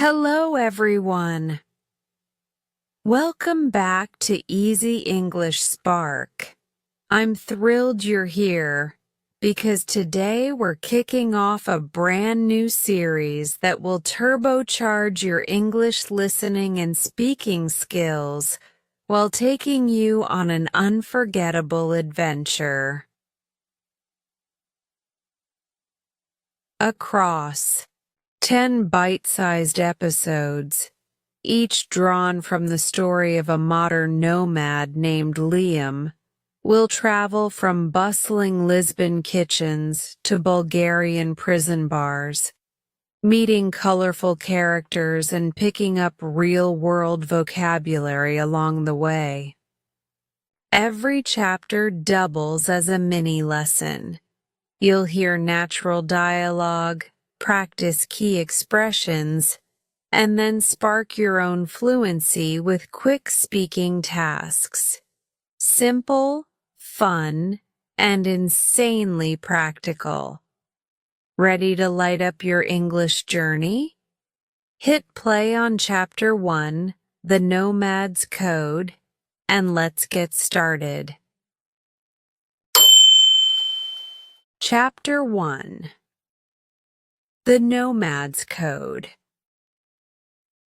Hello, everyone. Welcome back to Easy English Spark. I'm thrilled you're here because today we're kicking off a brand new series that will turbocharge your English listening and speaking skills while taking you on an unforgettable adventure. Across 10 bite-sized episodes, each drawn from the story of a modern nomad named Liam, we'll travel from bustling Lisbon kitchens to Bulgarian prison bars, meeting colorful characters and picking up real-world vocabulary along the way. Every chapter doubles as a mini-lesson. You'll hear natural dialogue, practice key expressions, and then spark your own fluency with quick speaking tasks. Simple, fun, and insanely practical. Ready to light up your English journey? Hit play on Chapter 1, The Nomad's Code, and let's get started. Chapter 1. The Nomad's Code.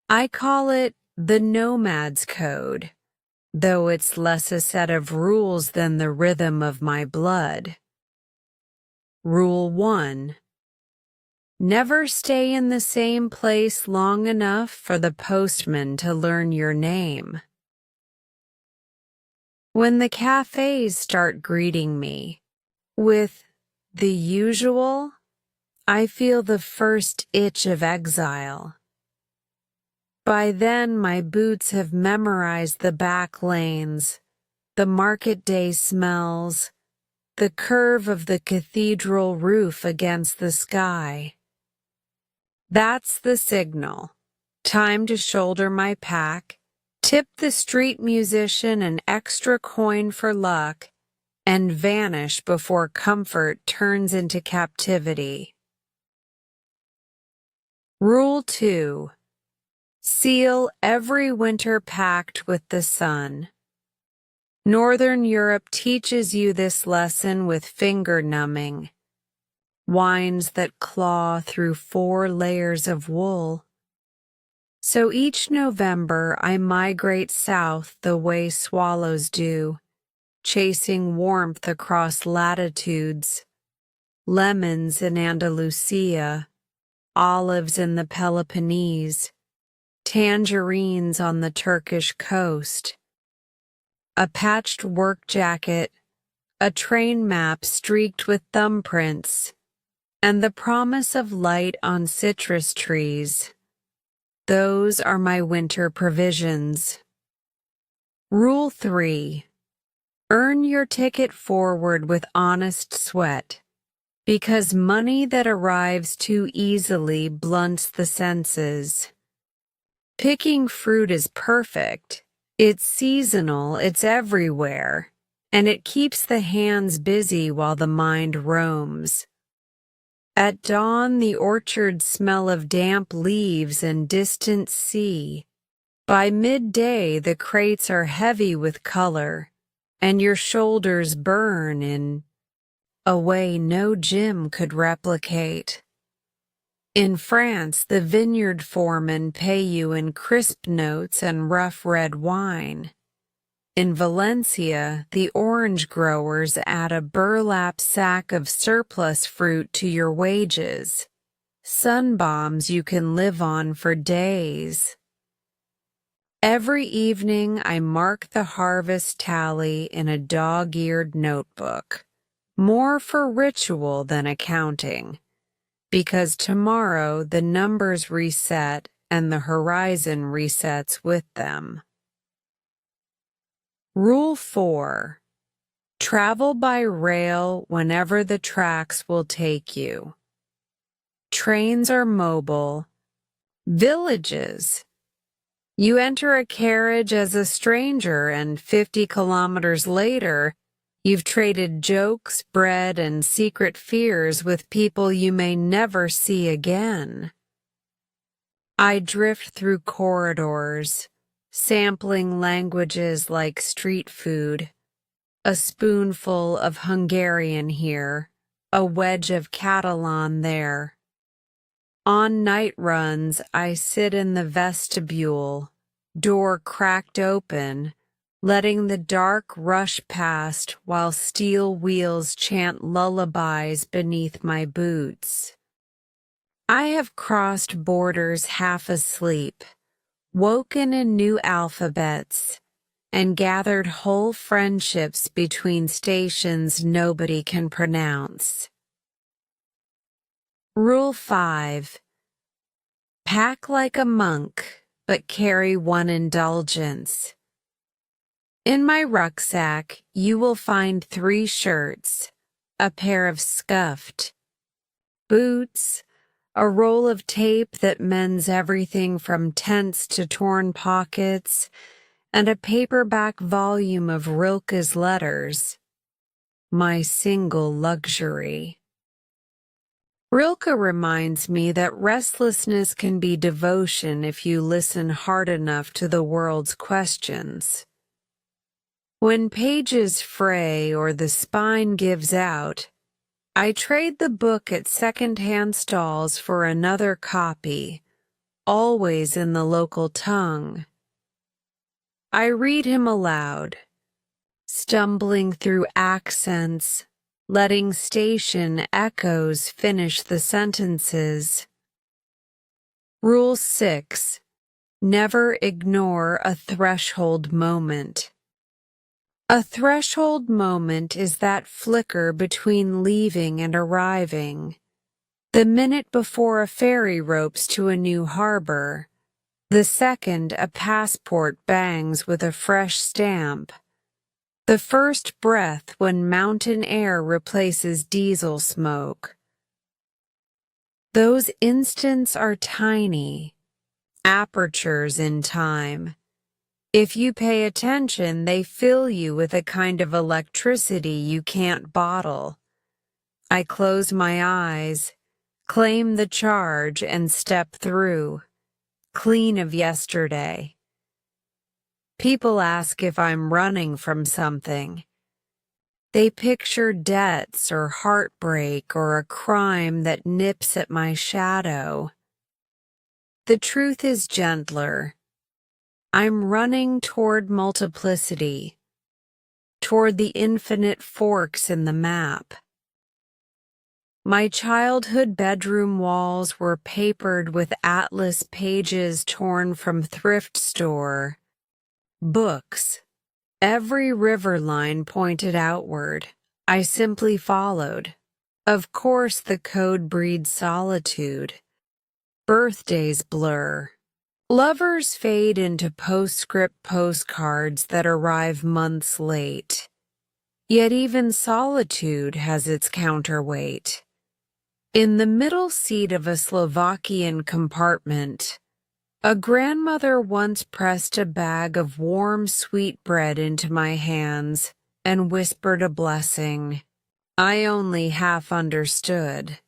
I call it the Nomad's Code, though it's less a set of rules than the rhythm of my blood. Rule 1. Never stay in the same place long enough for the postman to learn your name. When the cafes start greeting me with the usual, I feel the first itch of exile. By then, my boots have memorized the back lanes, the market day smells, the curve of the cathedral roof against the sky. That's the signal. Time to shoulder my pack, tip the street musician an extra coin for luck, and vanish before comfort turns into captivity. Rule 2. Seal every winter pact with the sun. Northern Europe teaches you this lesson with finger-numbing. Wines that claw through 4 layers of wool. So each November I migrate south the way swallows do, chasing warmth across latitudes. Lemons in Andalusia, olives in the Peloponnese, tangerines on the Turkish coast. A patched work jacket, a train map streaked with thumbprints, and the promise of light on citrus trees. Those are my winter provisions. Rule 3. Earn your ticket forward with honest sweat, because money that arrives too easily blunts the senses. Picking fruit is perfect. It's seasonal, it's everywhere, and it keeps the hands busy while the mind roams. At dawn, the orchards smell of damp leaves and distant sea. By midday, the crates are heavy with color, and your shoulders burn in a way no gym could replicate. In France, the vineyard foremen pay you in crisp notes and rough red wine. In Valencia, the orange growers add a burlap sack of surplus fruit to your wages. Sunbombs you can live on for days. Every evening I mark the harvest tally in a dog-eared notebook. More for ritual than accounting, because tomorrow the numbers reset and the horizon resets with them. Rule 4. Travel by rail whenever the tracks will take you. Trains are mobile. Villages. You enter a carriage as a stranger and 50 kilometers later, you've traded jokes, bread, and secret fears with people you may never see again. I drift through corridors, sampling languages like street food, a spoonful of Hungarian here, a wedge of Catalan there. On night runs, I sit in the vestibule, door cracked open, letting the dark rush past while steel wheels chant lullabies beneath my boots. I have crossed borders half asleep, woken in new alphabets, and gathered whole friendships between stations nobody can pronounce. Rule 5. Pack like a monk, but carry one indulgence. In my rucksack, you will find 3 shirts, a pair of scuffed boots, a roll of tape that mends everything from tents to torn pockets, and a paperback volume of Rilke's letters, my single luxury. Rilke reminds me that restlessness can be devotion if you listen hard enough to the world's questions. When pages fray or the spine gives out, I trade the book at second-hand stalls for another copy, always in the local tongue. I read him aloud, stumbling through accents, letting station echoes finish the sentences. Rule 6. Never ignore a threshold moment. A threshold moment is that flicker between leaving and arriving, the minute before a ferry ropes to a new harbor, the second a passport bangs with a fresh stamp, the first breath when mountain air replaces diesel smoke. Those instants are tiny, apertures in time. If you pay attention, they fill you with a kind of electricity you can't bottle. I close my eyes, claim the charge, and step through, clean of yesterday. People ask if I'm running from something. They picture debts or heartbreak or a crime that nips at my shadow. The truth is gentler. I'm running toward multiplicity, toward the infinite forks in the map. My childhood bedroom walls were papered with atlas pages torn from thrift store, books. Every river line pointed outward. I simply followed. Of course, the code breeds solitude. Birthdays blur. Lovers fade into postscript postcards that arrive months late. Yet even solitude has its counterweight. In the middle seat of a Slovakian compartment, a grandmother once pressed a bag of warm sweetbread into my hands and whispered a blessing. I only half understood.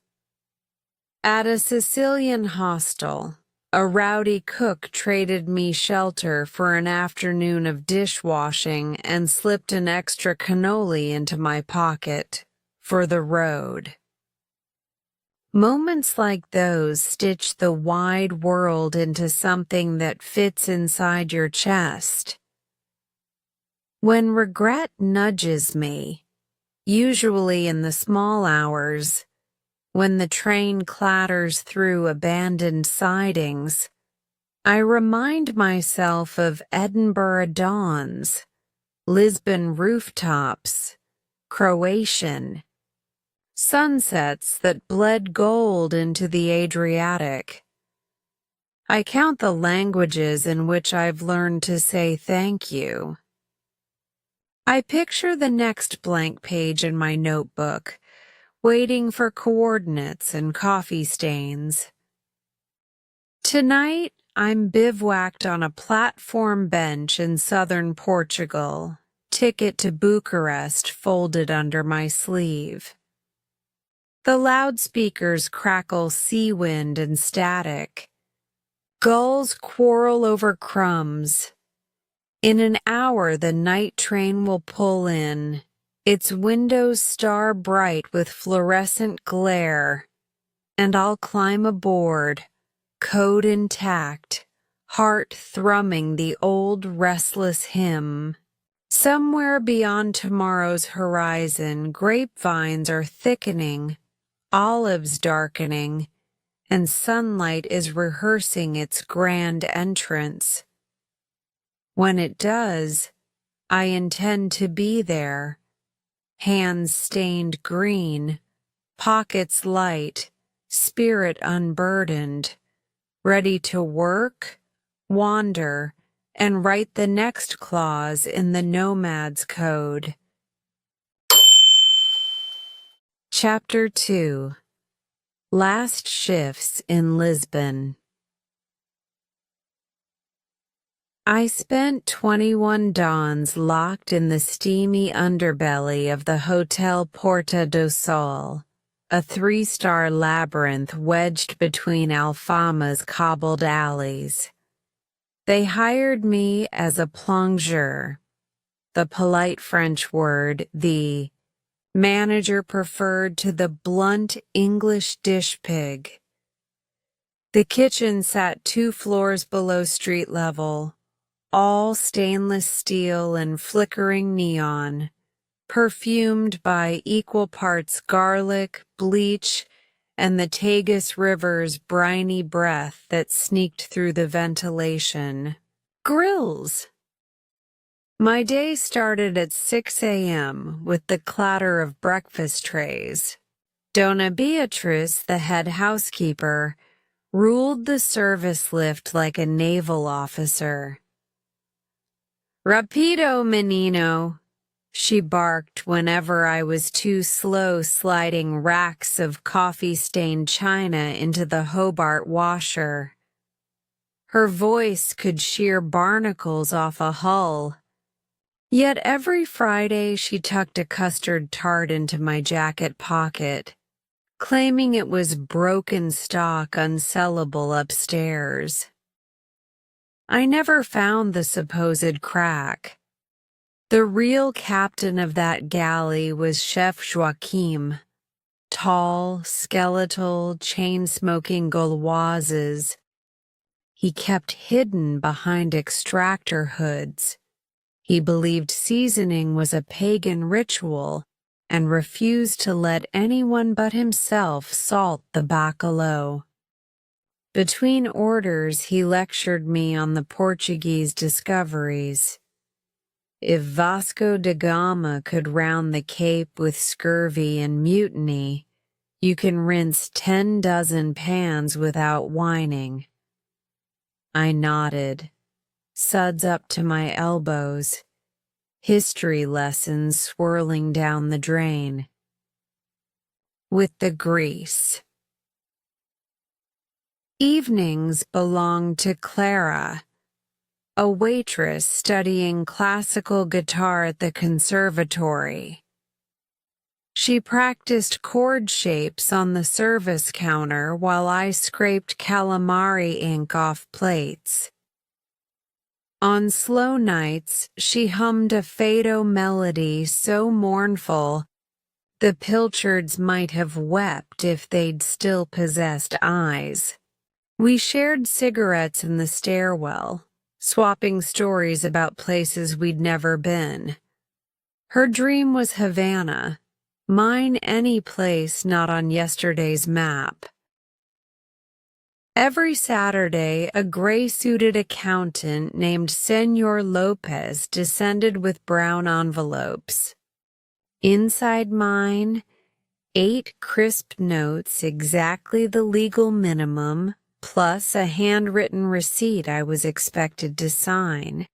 At a Sicilian hostel, a rowdy cook traded me shelter for an afternoon of dishwashing and slipped an extra cannoli into my pocket for the road. Moments like those stitch the wide world into something that fits inside your chest. When regret nudges me, usually in the small hours, when the train clatters through abandoned sidings, I remind myself of Edinburgh dawns, Lisbon rooftops, Croatian sunsets that bled gold into the Adriatic. I count the languages in which I've learned to say thank you. I picture the next blank page in my notebook, waiting for coordinates and coffee stains. Tonight, I'm bivouacked on a platform bench in southern Portugal, ticket to Bucharest folded under my sleeve. The loudspeakers crackle sea wind and static. Gulls quarrel over crumbs. In an hour the night train will pull in, its windows star bright with fluorescent glare, and I'll climb aboard, code intact, heart thrumming the old restless hymn. Somewhere beyond tomorrow's horizon, grapevines are thickening, olives darkening, and sunlight is rehearsing its grand entrance. When it does, I intend to be there, hands stained green, pockets light, spirit unburdened, ready to work, wander, and write the next clause in the Nomad's Code. Chapter 2. Last Shifts in Lisbon. I spent 21 dawns locked in the steamy underbelly of the Hotel Porta do Sol, a 3-star labyrinth wedged between Alfama's cobbled alleys. They hired me as a plongeur, the polite French word the manager preferred to the blunt English dish pig. The kitchen sat 2 floors below street level, all stainless steel and flickering neon, perfumed by equal parts garlic, bleach, and the Tagus River's briny breath that sneaked through the ventilation. Grills! My day started at 6 a.m. with the clatter of breakfast trays. Dona Beatriz, the head housekeeper, ruled the service lift like a naval officer. "Rapido, menino," she barked whenever I was too slow sliding racks of coffee-stained china into the Hobart washer. Her voice could shear barnacles off a hull. Yet every Friday she tucked a custard tart into my jacket pocket, claiming it was broken stock unsellable upstairs. I never found the supposed crack. The real captain of that galley was Chef Joachim, tall, skeletal, chain-smoking Gauloises. He kept hidden behind extractor hoods. He believed seasoning was a pagan ritual and refused to let anyone but himself salt the bacalhau. Between orders, he lectured me on the Portuguese discoveries. If Vasco da Gama could round the Cape with scurvy and mutiny, you can rinse 10 dozen pans without whining. I nodded, suds up to my elbows, history lessons swirling down the drain. With the grease. Evenings belonged to Clara, a waitress studying classical guitar at the conservatory. She practiced chord shapes on the service counter while I scraped calamari ink off plates. On slow nights, she hummed a fado melody so mournful the pilchards might have wept if they'd still possessed eyes. We shared cigarettes in the stairwell, swapping stories about places we'd never been. Her dream was Havana, mine any place not on yesterday's map. Every Saturday, a gray-suited accountant named Senor Lopez descended with brown envelopes. Inside mine, 8 crisp notes, exactly the legal minimum, plus a handwritten receipt I was expected to sign.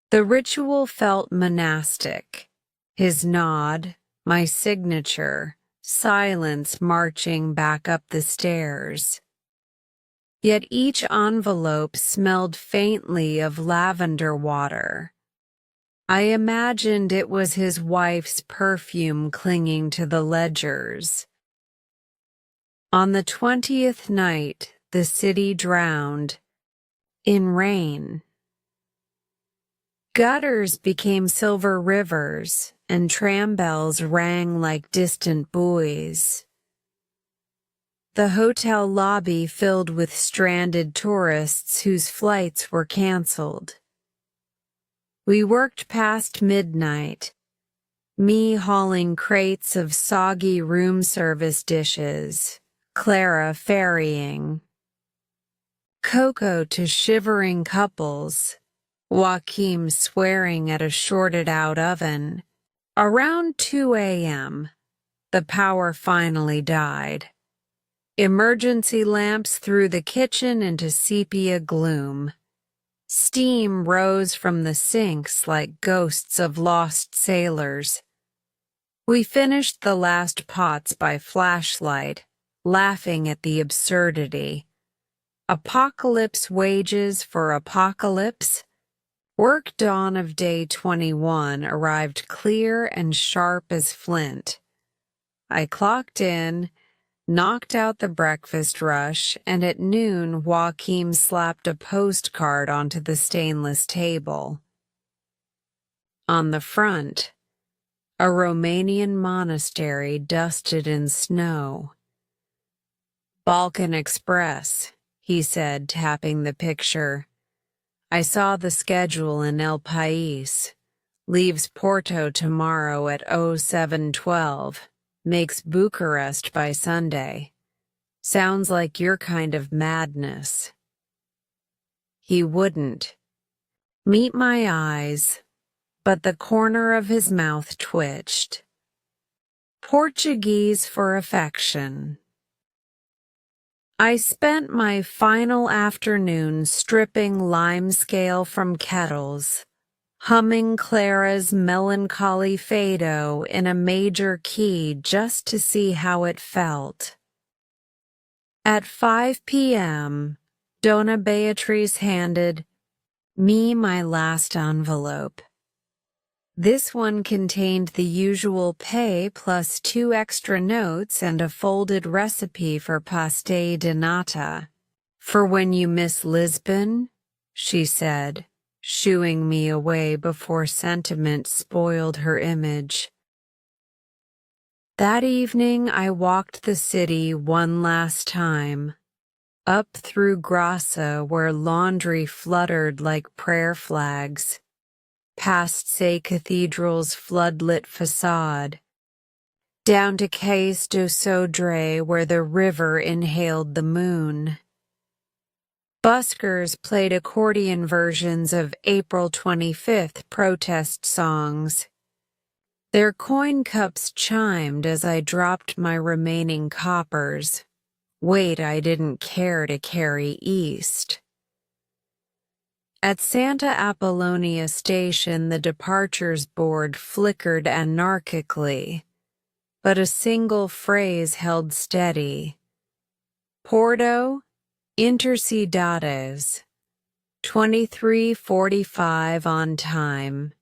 The ritual felt monastic. His nod, my signature, silence marching back up the stairs. Yet each envelope smelled faintly of lavender water. I imagined it was his wife's perfume clinging to the ledgers. On the 20th night, the city drowned in rain. Gutters became silver rivers, and tram bells rang like distant buoys. The hotel lobby filled with stranded tourists whose flights were canceled. We worked past midnight, me hauling crates of soggy room service dishes, Clara ferrying cocoa to shivering couples, Joachim swearing at a shorted-out oven. Around 2 a.m., the power finally died. Emergency lamps threw the kitchen into sepia gloom. Steam rose from the sinks like ghosts of lost sailors. We finished the last pots by flashlight, laughing at the absurdity. Apocalypse wages for apocalypse? Work dawn of day 21 arrived clear and sharp as flint. I clocked in, knocked out the breakfast rush, and at noon Joachim slapped a postcard onto the stainless table. On the front, a Romanian monastery dusted in snow. Balkan Express, he said, tapping the picture. I saw the schedule in El País. Leaves Porto tomorrow at 07:12. Makes Bucharest by Sunday. Sounds like your kind of madness. He wouldn't meet my eyes, but the corner of his mouth twitched. Portuguese for affection. I spent my final afternoon stripping limescale from kettles, humming Clara's melancholy fado in a major key just to see how it felt. At 5 p.m., Dona Beatriz handed me my last envelope. This one contained the usual pay plus 2 extra notes and a folded recipe for pastel de nata. For when you miss Lisbon, she said, shooing me away before sentiment spoiled her image. That evening I walked the city one last time, up through Grassa where laundry fluttered like prayer flags, past Say Cathedral's floodlit facade, down to Cais do Sodré where the river inhaled the moon. Buskers played accordion versions of April 25th protest songs. Their coin cups chimed as I dropped my remaining coppers, weight I didn't care to carry east. At Santa Apollonia Station, the departures board flickered anarchically, but a single phrase held steady. Porto, Intercidades, 23:45 on time.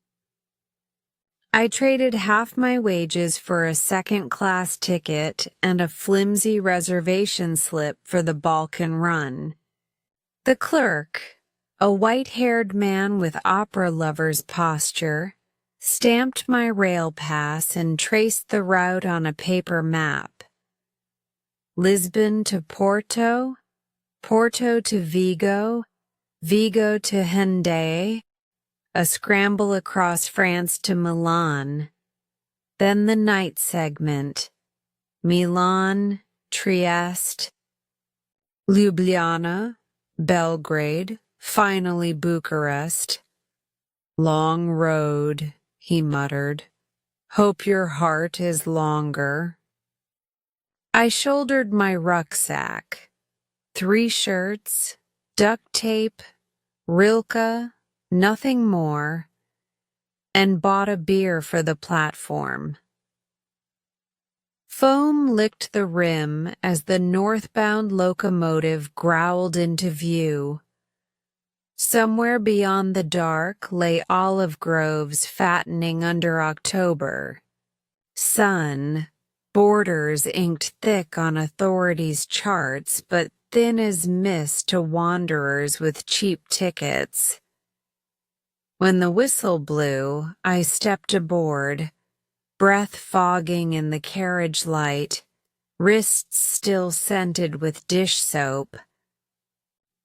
I traded half my wages for a second-class ticket and a flimsy reservation slip for the Balkan run. The clerk, a white-haired man with opera lover's posture, stamped my rail pass and traced the route on a paper map. Lisbon to Porto, Porto to Vigo, Vigo to Hendaye, a scramble across France to Milan, then the night segment, Milan, Trieste, Ljubljana, Belgrade, finally Bucharest. Long road, he muttered. Hope your heart is longer. I shouldered my rucksack, 3 shirts, duct tape, Rilke, nothing more, and bought a beer for the platform. Foam licked the rim as the northbound locomotive growled into view. Somewhere beyond the dark lay olive groves fattening under October. Sun, borders inked thick on authorities' charts, but thin as mist to wanderers with cheap tickets. When the whistle blew, I stepped aboard, breath fogging in the carriage light, wrists still scented with dish soap.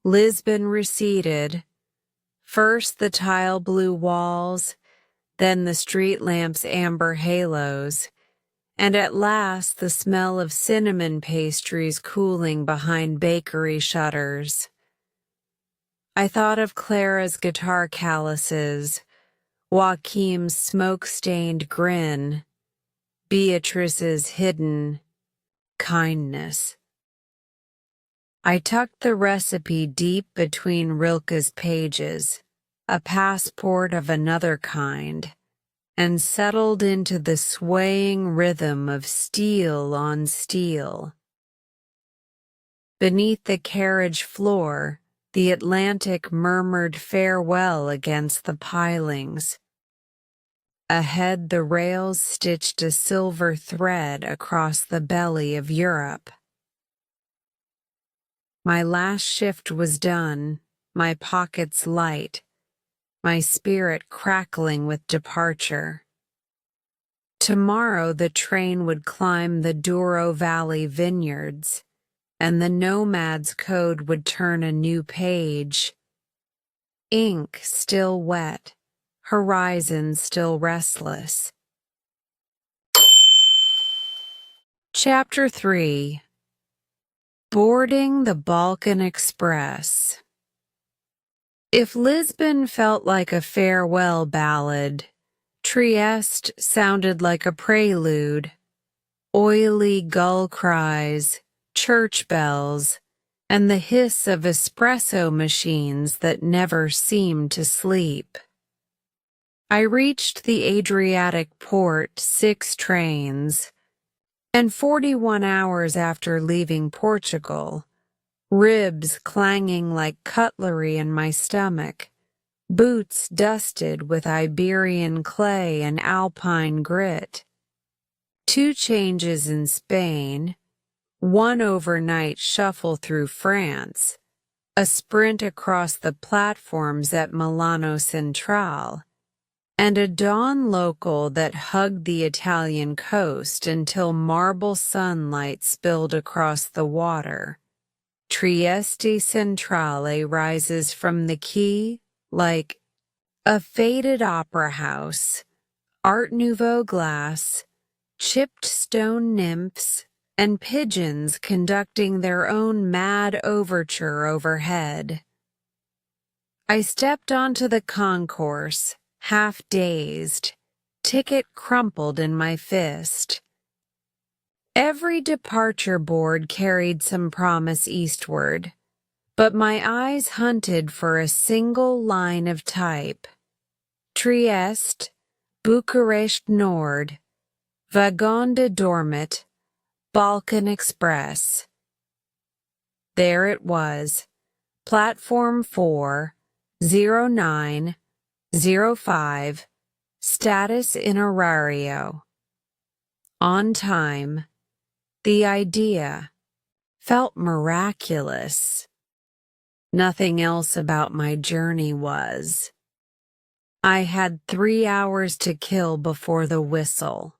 Lisbon receded, first the tile blue walls, then the street lamps' amber halos, and at last the smell of cinnamon pastries cooling behind bakery shutters. I thought of Clara's guitar calluses, Joachim's smoke-stained grin, Beatrice's hidden kindness. I tucked the recipe deep between Rilke's pages, a passport of another kind, and settled into the swaying rhythm of steel on steel. Beneath the carriage floor, the Atlantic murmured farewell against the pilings. Ahead, the rails stitched a silver thread across the belly of Europe. My last shift was done, my pockets light, my spirit crackling with departure. Tomorrow the train would climb the Douro Valley vineyards, and the nomad's code would turn a new page. Ink still wet, horizon still restless. Chapter 3. Boarding the Balkan Express. If Lisbon felt like a farewell ballad, Trieste sounded like a prelude. Oily gull cries, church bells, and the hiss of espresso machines that never seemed to sleep. I reached the Adriatic port 6 trains, and 41 hours after leaving Portugal, ribs clanging like cutlery in my stomach, boots dusted with Iberian clay and alpine grit. 2 changes in Spain, 1 overnight shuffle through France, a sprint across the platforms at Milano Centrale, and a dawn local that hugged the Italian coast until marble sunlight spilled across the water. Trieste Centrale rises from the quay like a faded opera house, Art Nouveau glass, chipped stone nymphs, and pigeons conducting their own mad overture overhead. I stepped onto the concourse, half dazed, ticket crumpled in my fist. Every departure board carried some promise eastward, but my eyes hunted for a single line of type. Trieste, Bucharest Nord, Wagon de Dormit, Balkan Express. There it was, Platform 4, 0905, status in horario. On time. The idea felt miraculous. Nothing else about my journey was. I had 3 hours to kill before the whistle.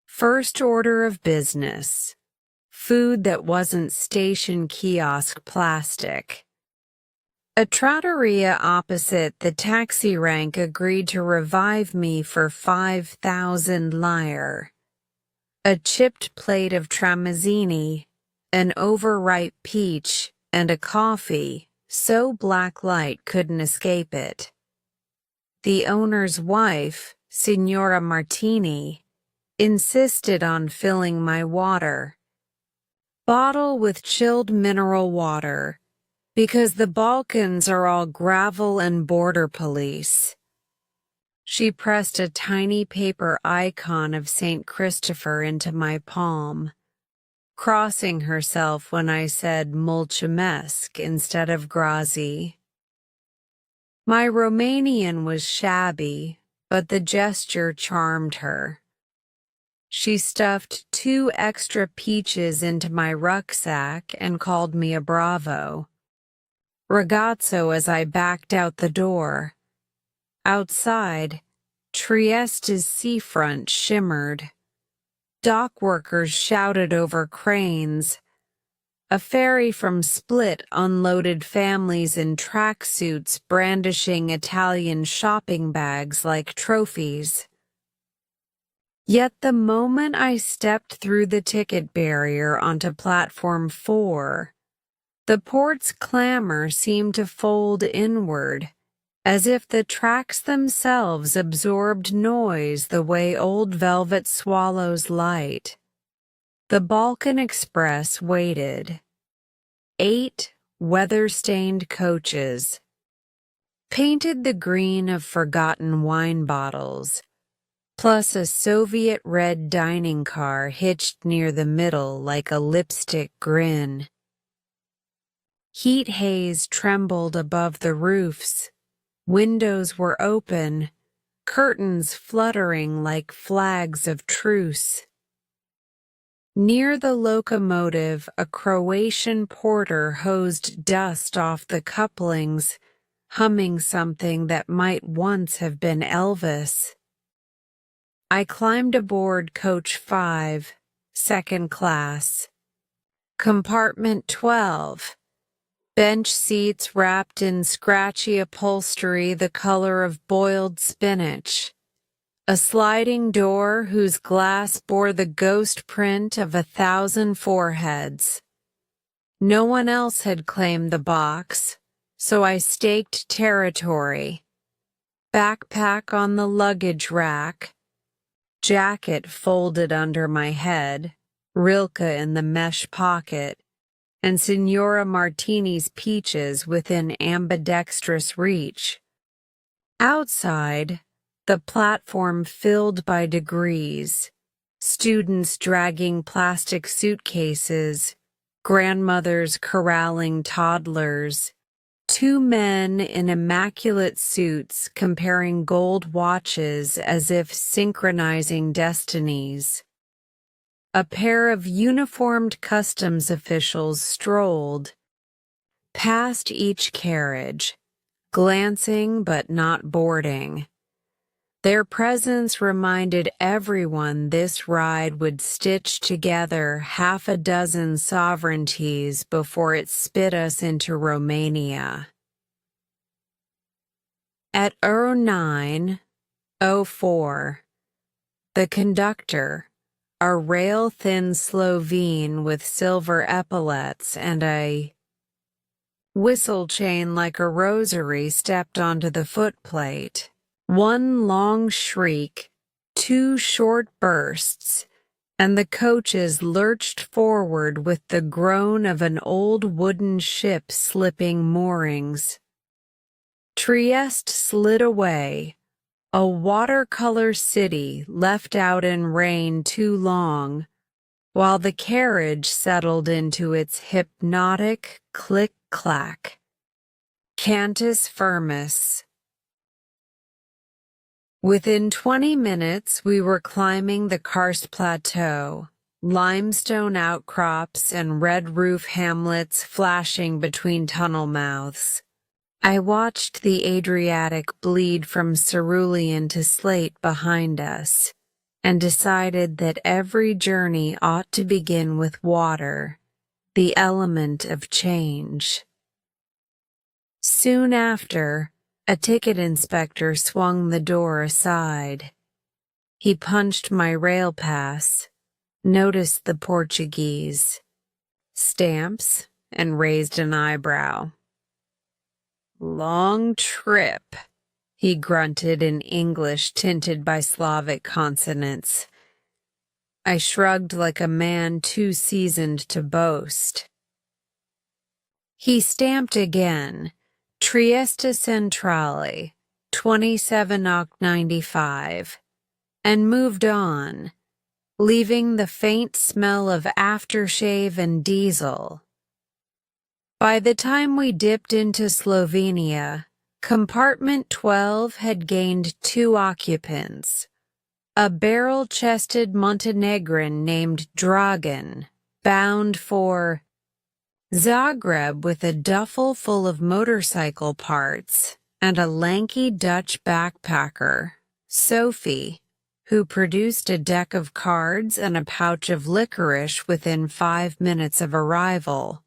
First order of business. Food that wasn't station kiosk plastic. A trattoria opposite the taxi rank agreed to revive me for 5,000 lire. A chipped plate of tramezzini, an overripe peach, and a coffee, so black light couldn't escape it. The owner's wife, Signora Martini, insisted on filling my water bottle with chilled mineral water, because the Balkans are all gravel and border police. She pressed a tiny paper icon of St. Christopher into my palm, crossing herself when I said mulțumesc instead of grazie. My Romanian was shabby, but the gesture charmed her. she stuffed 2 extra peaches into my rucksack and called me a bravo. Ragazzo as I backed out the door. Outside, Trieste's seafront shimmered. Dock workers shouted over cranes. A ferry from Split unloaded families in tracksuits brandishing Italian shopping bags like trophies. Yet the moment I stepped through the ticket barrier onto platform 4, the port's clamor seemed to fold inward, as if the tracks themselves absorbed noise the way old velvet swallows light. The Balkan Express waited. 8 weather-stained coaches, painted the green of forgotten wine bottles, plus a Soviet red dining car hitched near the middle like a lipstick grin. Heat haze trembled above the roofs. Windows were open, curtains fluttering like flags of truce. Near the locomotive, a Croatian porter hosed dust off the couplings, humming something that might once have been Elvis. I climbed aboard coach 5, second class. Compartment 12. Bench seats wrapped in scratchy upholstery the color of boiled spinach. A sliding door whose glass bore the ghost print of 1,000 foreheads. No one else had claimed the box, so I staked territory. Backpack on the luggage rack. Jacket folded under my head, Rilke in the mesh pocket, and Signora Martini's peaches within ambidextrous reach. Outside, the platform filled by degrees, students dragging plastic suitcases, grandmothers corralling toddlers, 2 men in immaculate suits comparing gold watches as if synchronizing destinies. A pair of uniformed customs officials strolled past each carriage, glancing but not boarding. Their presence reminded everyone this ride would stitch together 6 sovereignties before it spit us into Romania. At 09:04, the conductor, a rail-thin Slovene with silver epaulets and a whistle chain like a rosary, stepped onto the footplate. 1 long shriek, 2 short bursts, and the coaches lurched forward with the groan of an old wooden ship slipping moorings. Trieste slid away, a watercolor city left out in rain too long, while the carriage settled into its hypnotic click-clack. Cantus firmus. Within 20 minutes, we were climbing the karst plateau, limestone outcrops and red roof hamlets flashing between tunnel mouths. I watched the Adriatic bleed from cerulean to slate behind us, and decided that every journey ought to begin with water, the element of change. Soon after, a ticket inspector swung the door aside. He punched my rail pass, noticed the Portuguese stamps, and raised an eyebrow. "Long trip," he grunted in English tinted by Slavic consonants. I shrugged like a man too seasoned to boast. He stamped again. Trieste Centrale, 27 Oct 95, and moved on, leaving the faint smell of aftershave and diesel. By the time we dipped into Slovenia, Compartment 12 had gained 2 occupants, a barrel-chested Montenegrin named Dragan, bound for Zagreb with a duffel full of motorcycle parts, and a lanky Dutch backpacker, Sophie, who produced a deck of cards and a pouch of licorice within 5 minutes of arrival.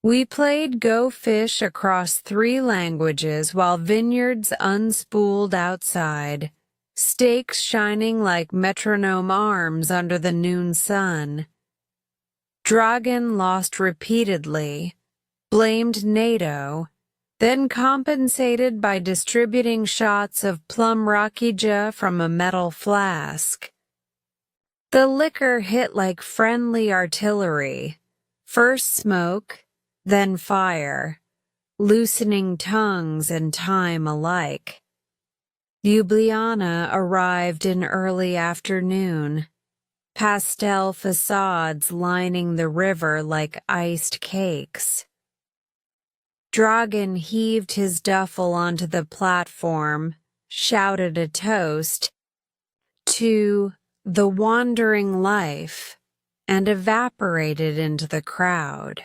We played Go Fish across 3 languages while vineyards unspooled outside, stakes shining like metronome arms under the noon sun. Dragan lost repeatedly, blamed NATO, then compensated by distributing shots of plum rakija from a metal flask. The liquor hit like friendly artillery, first smoke, then fire, loosening tongues and time alike. Ljubljana arrived in early afternoon, pastel facades lining the river like iced cakes. Dragan heaved his duffel onto the platform, shouted a toast to the wandering life, and evaporated into the crowd.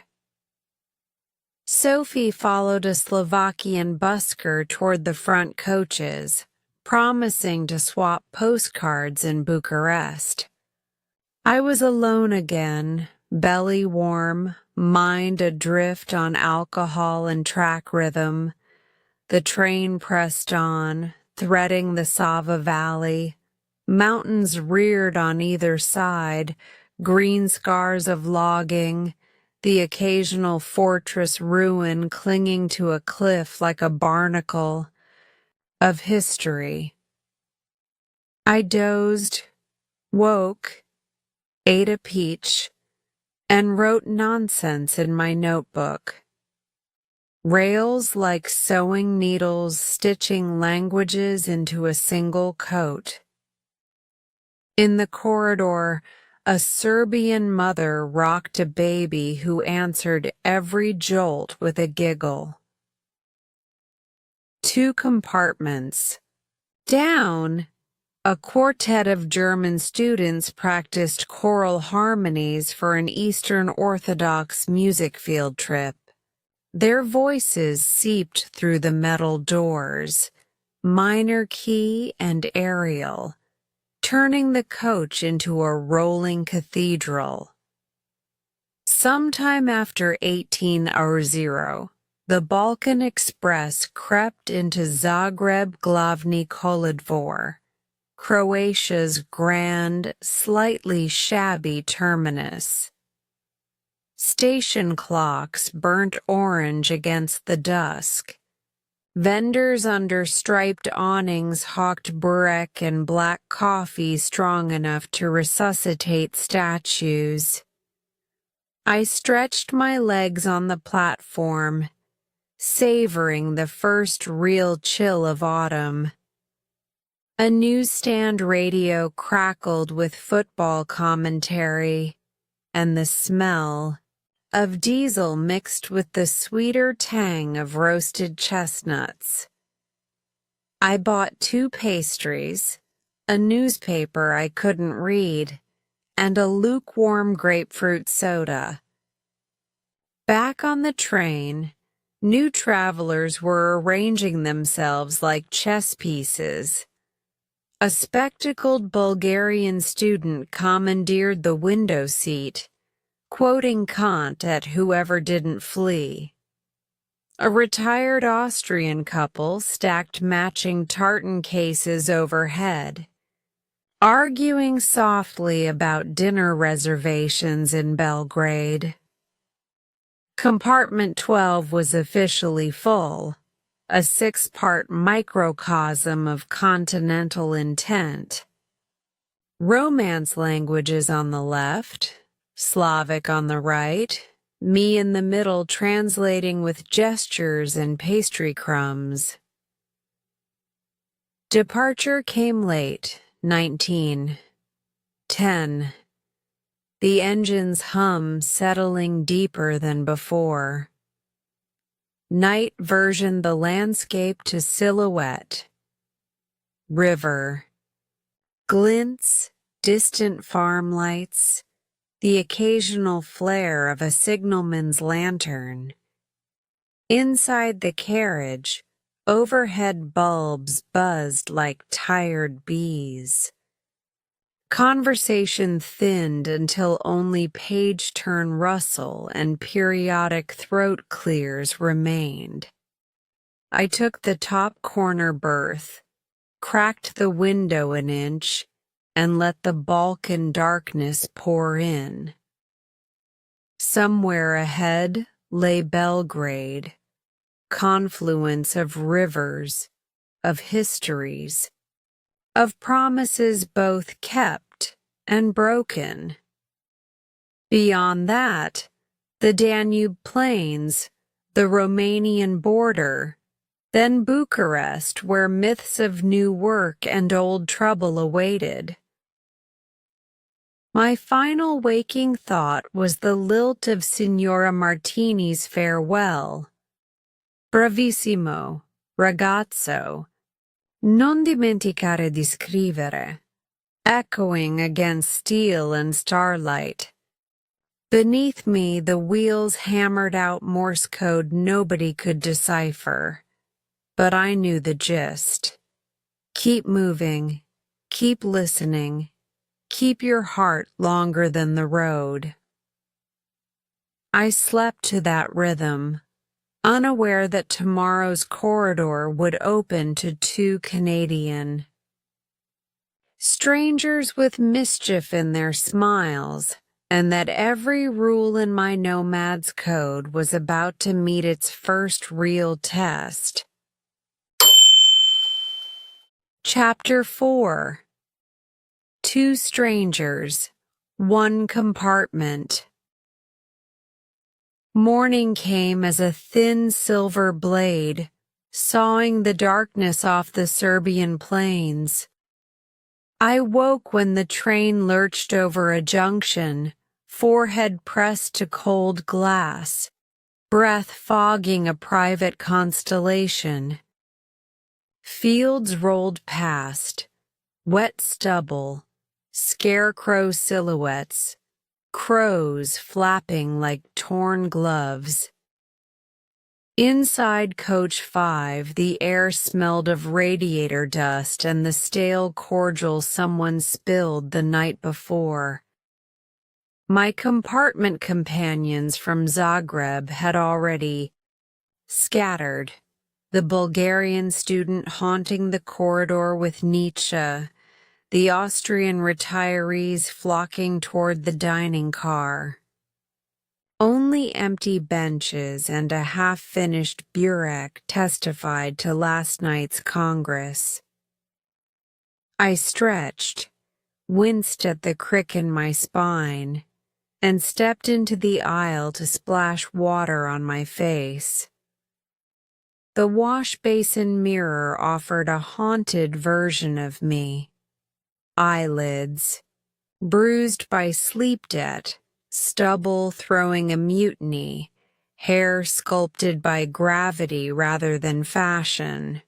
Sophie followed a Slovakian busker toward the front coaches, promising to swap postcards in Bucharest. I was alone again, belly warm, mind adrift on alcohol and track rhythm. The train pressed on, threading the Sava Valley. Mountains reared on either side, green scars of logging, the occasional fortress ruin clinging to a cliff like a barnacle of history. I dozed, woke, ate a peach, and wrote nonsense in my notebook. Rails like sewing needles stitching languages into a single coat. In the corridor, a Serbian mother rocked a baby who answered every jolt with a giggle. 2 compartments. Down, a quartet of German students practiced choral harmonies for an Eastern Orthodox music field trip. Their voices seeped through the metal doors, minor key and aerial, turning the coach into a rolling cathedral. Sometime after 1800, the Balkan Express crept into Zagreb Glavni Kolodvor, Croatia's grand, slightly shabby terminus. Station clocks burnt orange against the dusk. Vendors under striped awnings hawked burek and black coffee strong enough to resuscitate statues. I stretched my legs on the platform, savoring the first real chill of autumn. A newsstand radio crackled with football commentary, and the smell of diesel mixed with the sweeter tang of roasted chestnuts. I bought 2 pastries, a newspaper I couldn't read, and a lukewarm grapefruit soda. Back on the train, new travelers were arranging themselves like chess pieces. A spectacled Bulgarian student commandeered the window seat, quoting Kant at whoever didn't flee. A retired Austrian couple stacked matching tartan cases overhead, arguing softly about dinner reservations in Belgrade. Compartment 12 was officially full, a 6-part microcosm of continental intent. Romance languages on the left, Slavic on the right, me in the middle translating with gestures and pastry crumbs. Departure came late, 19:10. The engine's hum settling deeper than before. Night versioned the landscape to silhouette. River. Glints, distant farm lights, the occasional flare of a signalman's lantern. Inside the carriage, overhead bulbs buzzed like tired bees. Conversation thinned until only page-turn rustle and periodic throat clears remained. I took the top corner berth, cracked the window an inch, and let the Balkan darkness pour in. Somewhere ahead lay Belgrade, confluence of rivers, of histories, of promises both kept and broken. Beyond that, the Danube plains, the Romanian border, then Bucharest, where myths of new work and old trouble awaited. My final waking thought was the lilt of Signora Martini's farewell. Bravissimo, ragazzo, non dimenticare di scrivere, echoing against steel and starlight. Beneath me, the wheels hammered out Morse code nobody could decipher. But I knew the gist. Keep moving, keep listening, keep your heart longer than the road. I slept to that rhythm, unaware that tomorrow's corridor would open to two Canadian strangers with mischief in their smiles, and that every rule in my nomad's code was about to meet its first real test. Chapter 4. Two strangers, one compartment. Morning came as a thin silver blade, sawing the darkness off the Serbian plains. I woke when the train lurched over a junction, forehead pressed to cold glass, breath fogging a private constellation. Fields rolled past, wet stubble, scarecrow silhouettes, crows flapping like torn gloves. Inside Coach 5, the air smelled of radiator dust and the stale cordial someone spilled the night before. My compartment companions from Zagreb had already scattered, the Bulgarian student haunting the corridor with Nietzsche, the Austrian retirees flocking toward the dining car. Only empty benches and a half-finished burek testified to last night's congress. I stretched, winced at the crick in my spine, and stepped into the aisle to splash water on my face. The wash basin mirror offered a haunted version of me. Eyelids, bruised by sleep debt, stubble throwing a mutiny, hair sculpted by gravity rather than fashion.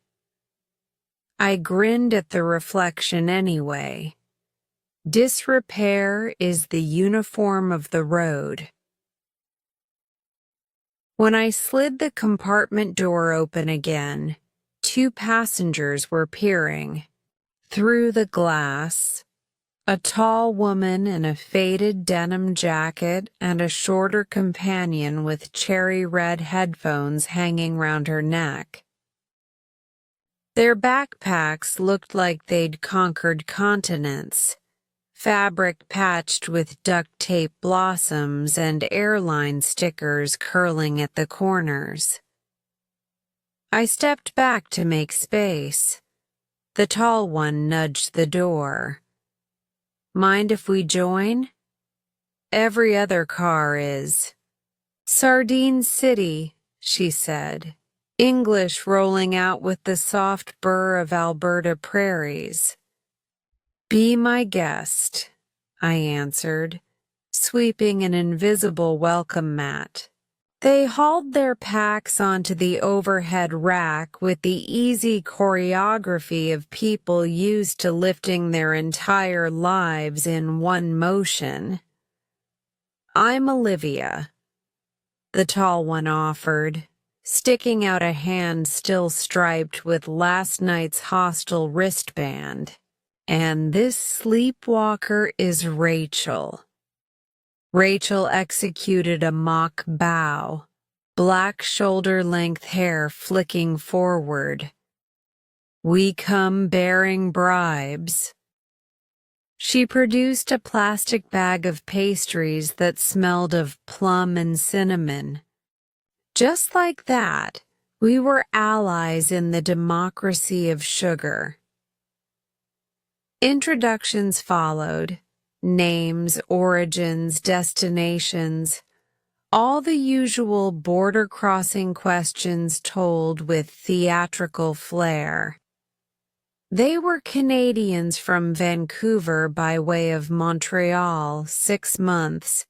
I grinned at the reflection anyway. Disrepair is the uniform of the road. When I slid the compartment door open again, two passengers were peering. Through the glass, a tall woman in a faded denim jacket and a shorter companion with cherry-red headphones hanging round her neck. Their backpacks looked like they'd conquered continents, fabric patched with duct tape blossoms and airline stickers curling at the corners. I stepped back to make space. The tall one nudged the door. Mind if we join? Every other car is. Sardine City, she said, English rolling out with the soft burr of Alberta prairies. Be my guest, I answered, sweeping an invisible welcome mat. They hauled their packs onto the overhead rack with the easy choreography of people used to lifting their entire lives in one motion. "I'm Olivia," the tall one offered, sticking out a hand still striped with last night's hostile wristband. "And this sleepwalker is Rachel." Rachel executed a mock bow, black shoulder-length hair flicking forward. "We come bearing bribes." She produced a plastic bag of pastries that smelled of plum and cinnamon. Just like that, we were allies in the democracy of sugar. Introductions followed. Names, origins, destinations, all the usual border-crossing questions told with theatrical flair. They were Canadians from Vancouver by way of Montreal 6 months,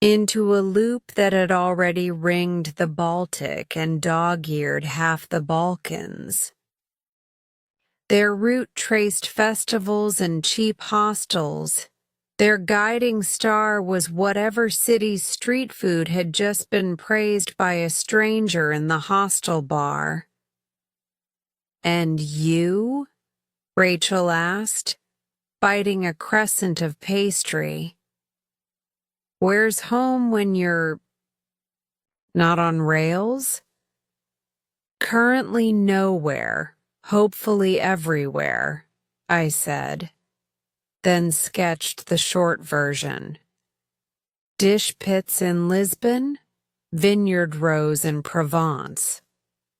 into a loop that had already ringed the Baltic and dog-eared half the Balkans. Their route traced festivals and cheap hostels. Their guiding star was whatever city's street food had just been praised by a stranger in the hostel bar. "And you?" Rachel asked, biting a crescent of pastry. "Where's home when you're not on rails?" "Currently nowhere, hopefully everywhere," I said. Then sketched the short version. Dish pits in Lisbon, vineyard rows in Provence,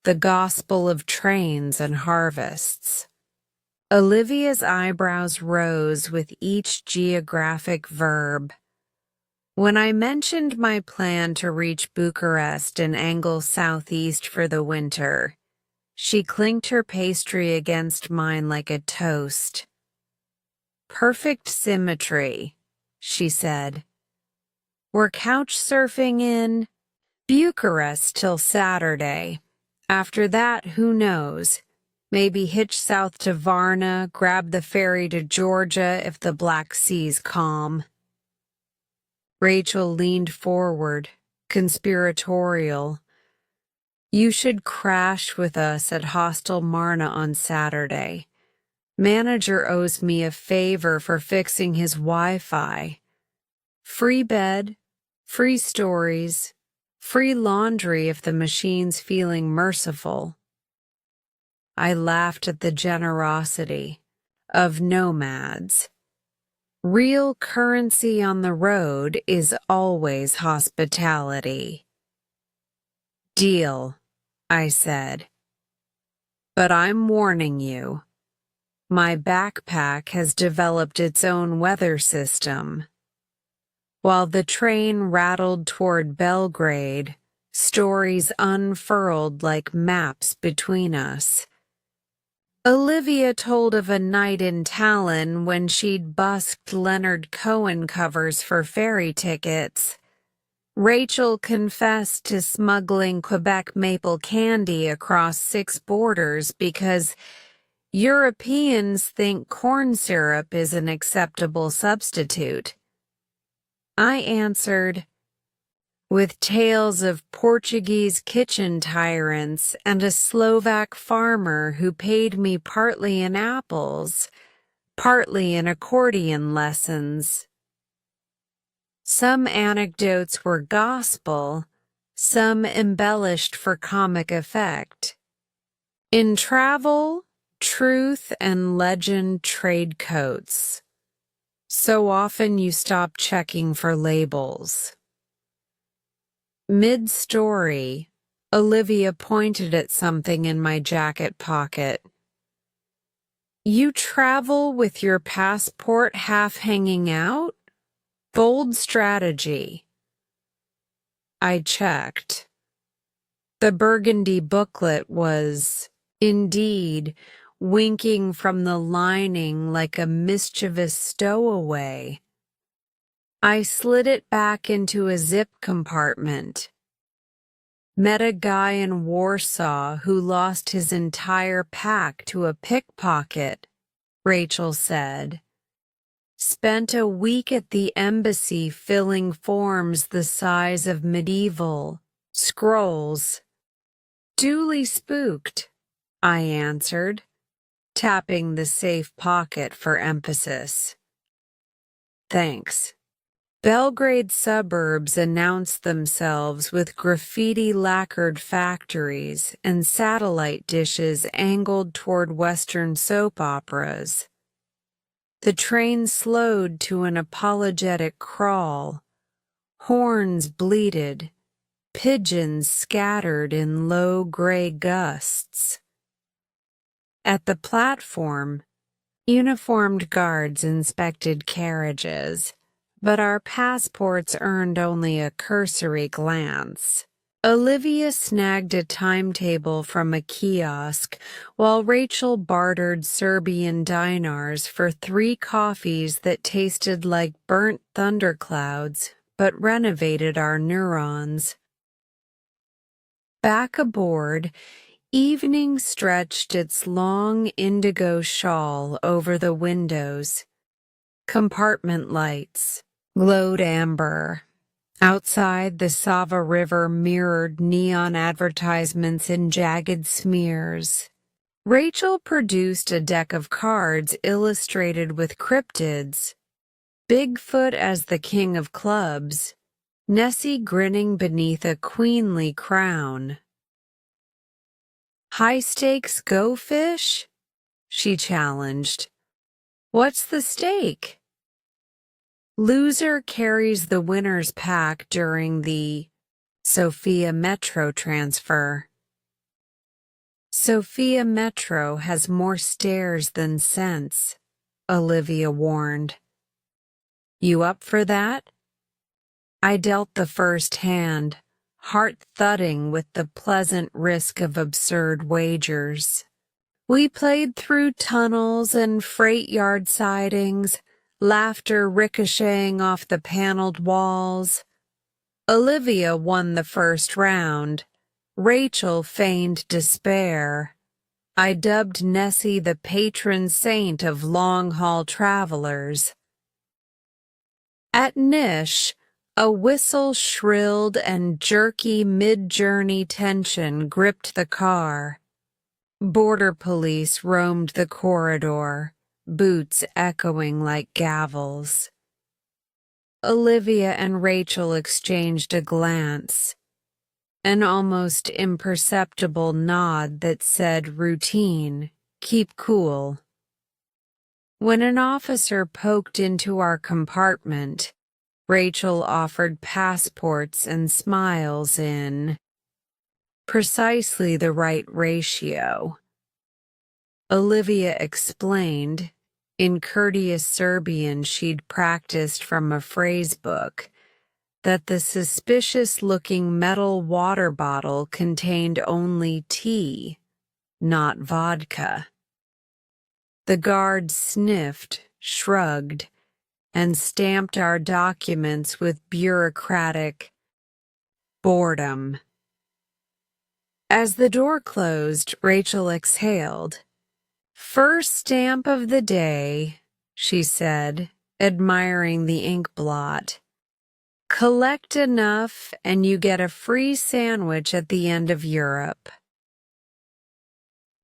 the gospel of trains and harvests. Olivia's eyebrows rose with each geographic verb. When I mentioned my plan to reach Bucharest and angle southeast for the winter, she clinked her pastry against mine like a toast. "Perfect symmetry," she said. "We're couch surfing in Bucharest till Saturday. After that, who knows? Maybe hitch south to Varna, grab the ferry to Georgia if the Black Sea's calm." Rachel leaned forward, conspiratorial. "You should crash with us at Hostel Marna on Saturday. Manager owes me a favor for fixing his Wi-Fi. Free bed, free stories, free laundry if the machine's feeling merciful." I laughed at the generosity of nomads. Real currency on the road is always hospitality. "Deal," I said. "But I'm warning you. My backpack has developed its own weather system." While the train rattled toward Belgrade, stories unfurled like maps between us. Olivia told of a night in Tallinn when she'd busked Leonard Cohen covers for ferry tickets. Rachel confessed to smuggling Quebec maple candy across 6 borders because Europeans think corn syrup is an acceptable substitute. I answered, with tales of Portuguese kitchen tyrants and a Slovak farmer who paid me partly in apples, partly in accordion lessons. Some anecdotes were gospel, some embellished for comic effect. In travel, truth and legend trade coats. So often you stop checking for labels. Mid-story, Olivia pointed at something in my jacket pocket. "You travel with your passport half hanging out? Bold strategy." I checked. The burgundy booklet was, indeed, winking from the lining like a mischievous stowaway. I slid it back into a zip compartment. Met a guy in Warsaw who lost his entire pack to a pickpocket, Rachel said. Spent a week at the embassy filling forms the size of medieval scrolls. Duly spooked, I answered, tapping the safe pocket for emphasis. Thanks. Belgrade suburbs announced themselves with graffiti-lacquered factories and satellite dishes angled toward Western soap operas. The train slowed to an apologetic crawl. Horns bleated, pigeons scattered in low gray gusts. At the platform, uniformed guards inspected carriages, but our passports earned only a cursory glance. Olivia snagged a timetable from a kiosk, while Rachel bartered Serbian dinars for 3 coffees that tasted like burnt thunderclouds but renovated our neurons. Back aboard, evening stretched its long indigo shawl over the windows. Compartment lights glowed amber. Outside, the Sava River mirrored neon advertisements in jagged smears. Rachel produced a deck of cards illustrated with cryptids. Bigfoot as the king of clubs, Nessie grinning beneath a queenly crown. High-stakes go fish? She challenged. What's the stake? Loser carries the winner's pack during the Sofia Metro transfer. Sofia Metro has more stairs than sense, Olivia warned. You up for that? I dealt the first hand, heart thudding with the pleasant risk of absurd wagers. We played through tunnels and freight yard sidings, laughter ricocheting off the paneled walls. Olivia won the first round. Rachel feigned despair. I dubbed Nessie the patron saint of long-haul travelers. At Nish, a whistle shrilled and jerky mid-journey tension gripped the car. Border police roamed the corridor, boots echoing like gavels. Olivia and Rachel exchanged a glance, an almost imperceptible nod that said routine, keep cool. When an officer poked into our compartment, Rachel offered passports and smiles in precisely the right ratio. Olivia explained, in courteous Serbian she'd practiced from a phrase book, that the suspicious-looking metal water bottle contained only tea, not vodka. The guard sniffed, shrugged, and stamped our documents with bureaucratic boredom. As the door closed, Rachel exhaled. First stamp of the day, she said, admiring the ink blot. Collect enough and you get a free sandwich at the end of Europe.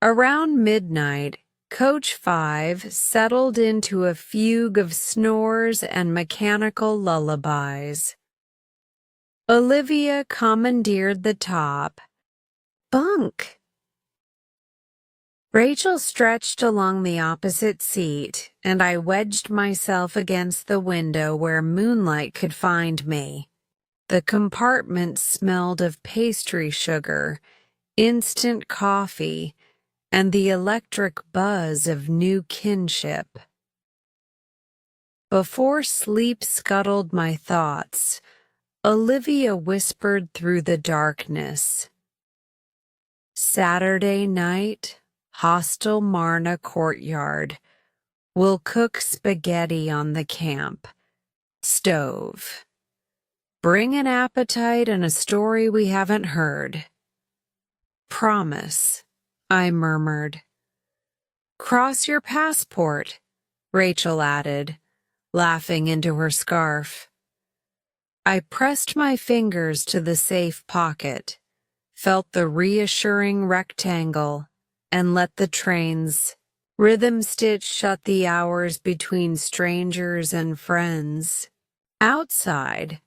Around midnight, Coach 5 settled into a fugue of snores and mechanical lullabies. Olivia commandeered the top. Bunk! Rachel stretched along the opposite seat, and I wedged myself against the window where moonlight could find me. The compartment smelled of pastry sugar, instant coffee, and the electric buzz of new kinship. Before sleep scuttled my thoughts, Olivia whispered through the darkness. Saturday night, Hostel Marna courtyard. We'll cook spaghetti on the camp stove. Bring an appetite and a story we haven't heard. Promise, I murmured. Cross your passport, Rachel added, laughing into her scarf. I pressed my fingers to the safe pocket, felt the reassuring rectangle, and let the train's rhythm stitch shut the hours between strangers and friends. Outside,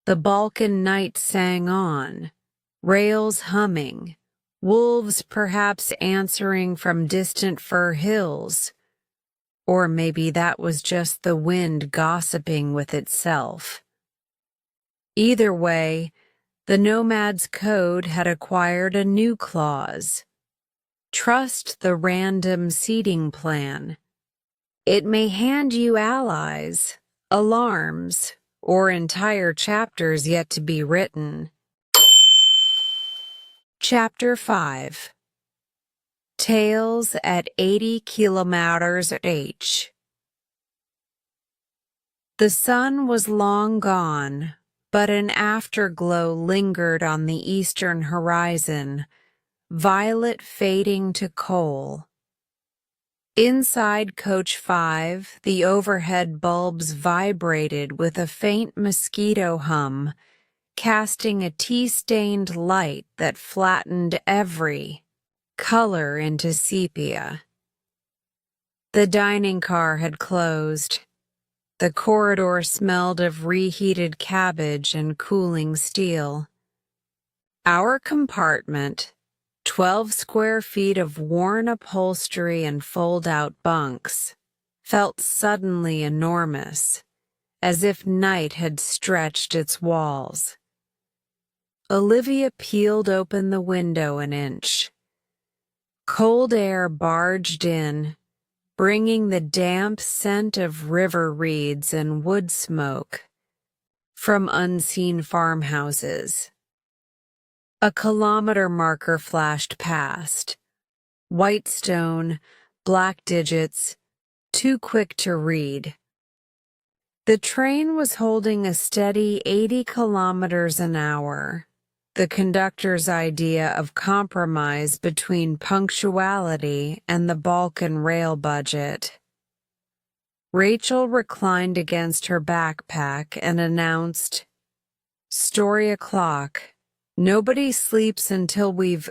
the Balkan night sang on, rails humming, wolves perhaps answering from distant fir hills, or maybe that was just the wind gossiping with itself. Either way, the Nomad's Code had acquired a new clause. Trust the random seating plan. It may hand you allies, alarms, or entire chapters yet to be written. Chapter 5. Tales at 80 km/h. The sun was long gone, but an afterglow lingered on the eastern horizon, violet fading to coal. Inside Coach 5, the overhead bulbs vibrated with a faint mosquito hum, casting a tea-stained light that flattened every color into sepia. The dining car had closed. The corridor smelled of reheated cabbage and cooling steel. Our compartment, 12 square feet of worn upholstery and fold-out bunks, felt suddenly enormous, as if night had stretched its walls. Olivia peeled open the window an inch. Cold air barged in, bringing the damp scent of river reeds and wood smoke from unseen farmhouses. A kilometer marker flashed past. White stone, black digits, too quick to read. The train was holding a steady 80 kilometers an hour, the conductor's idea of compromise between punctuality and the Balkan rail budget. Rachel reclined against her backpack and announced, "Story o'clock. Nobody sleeps until we've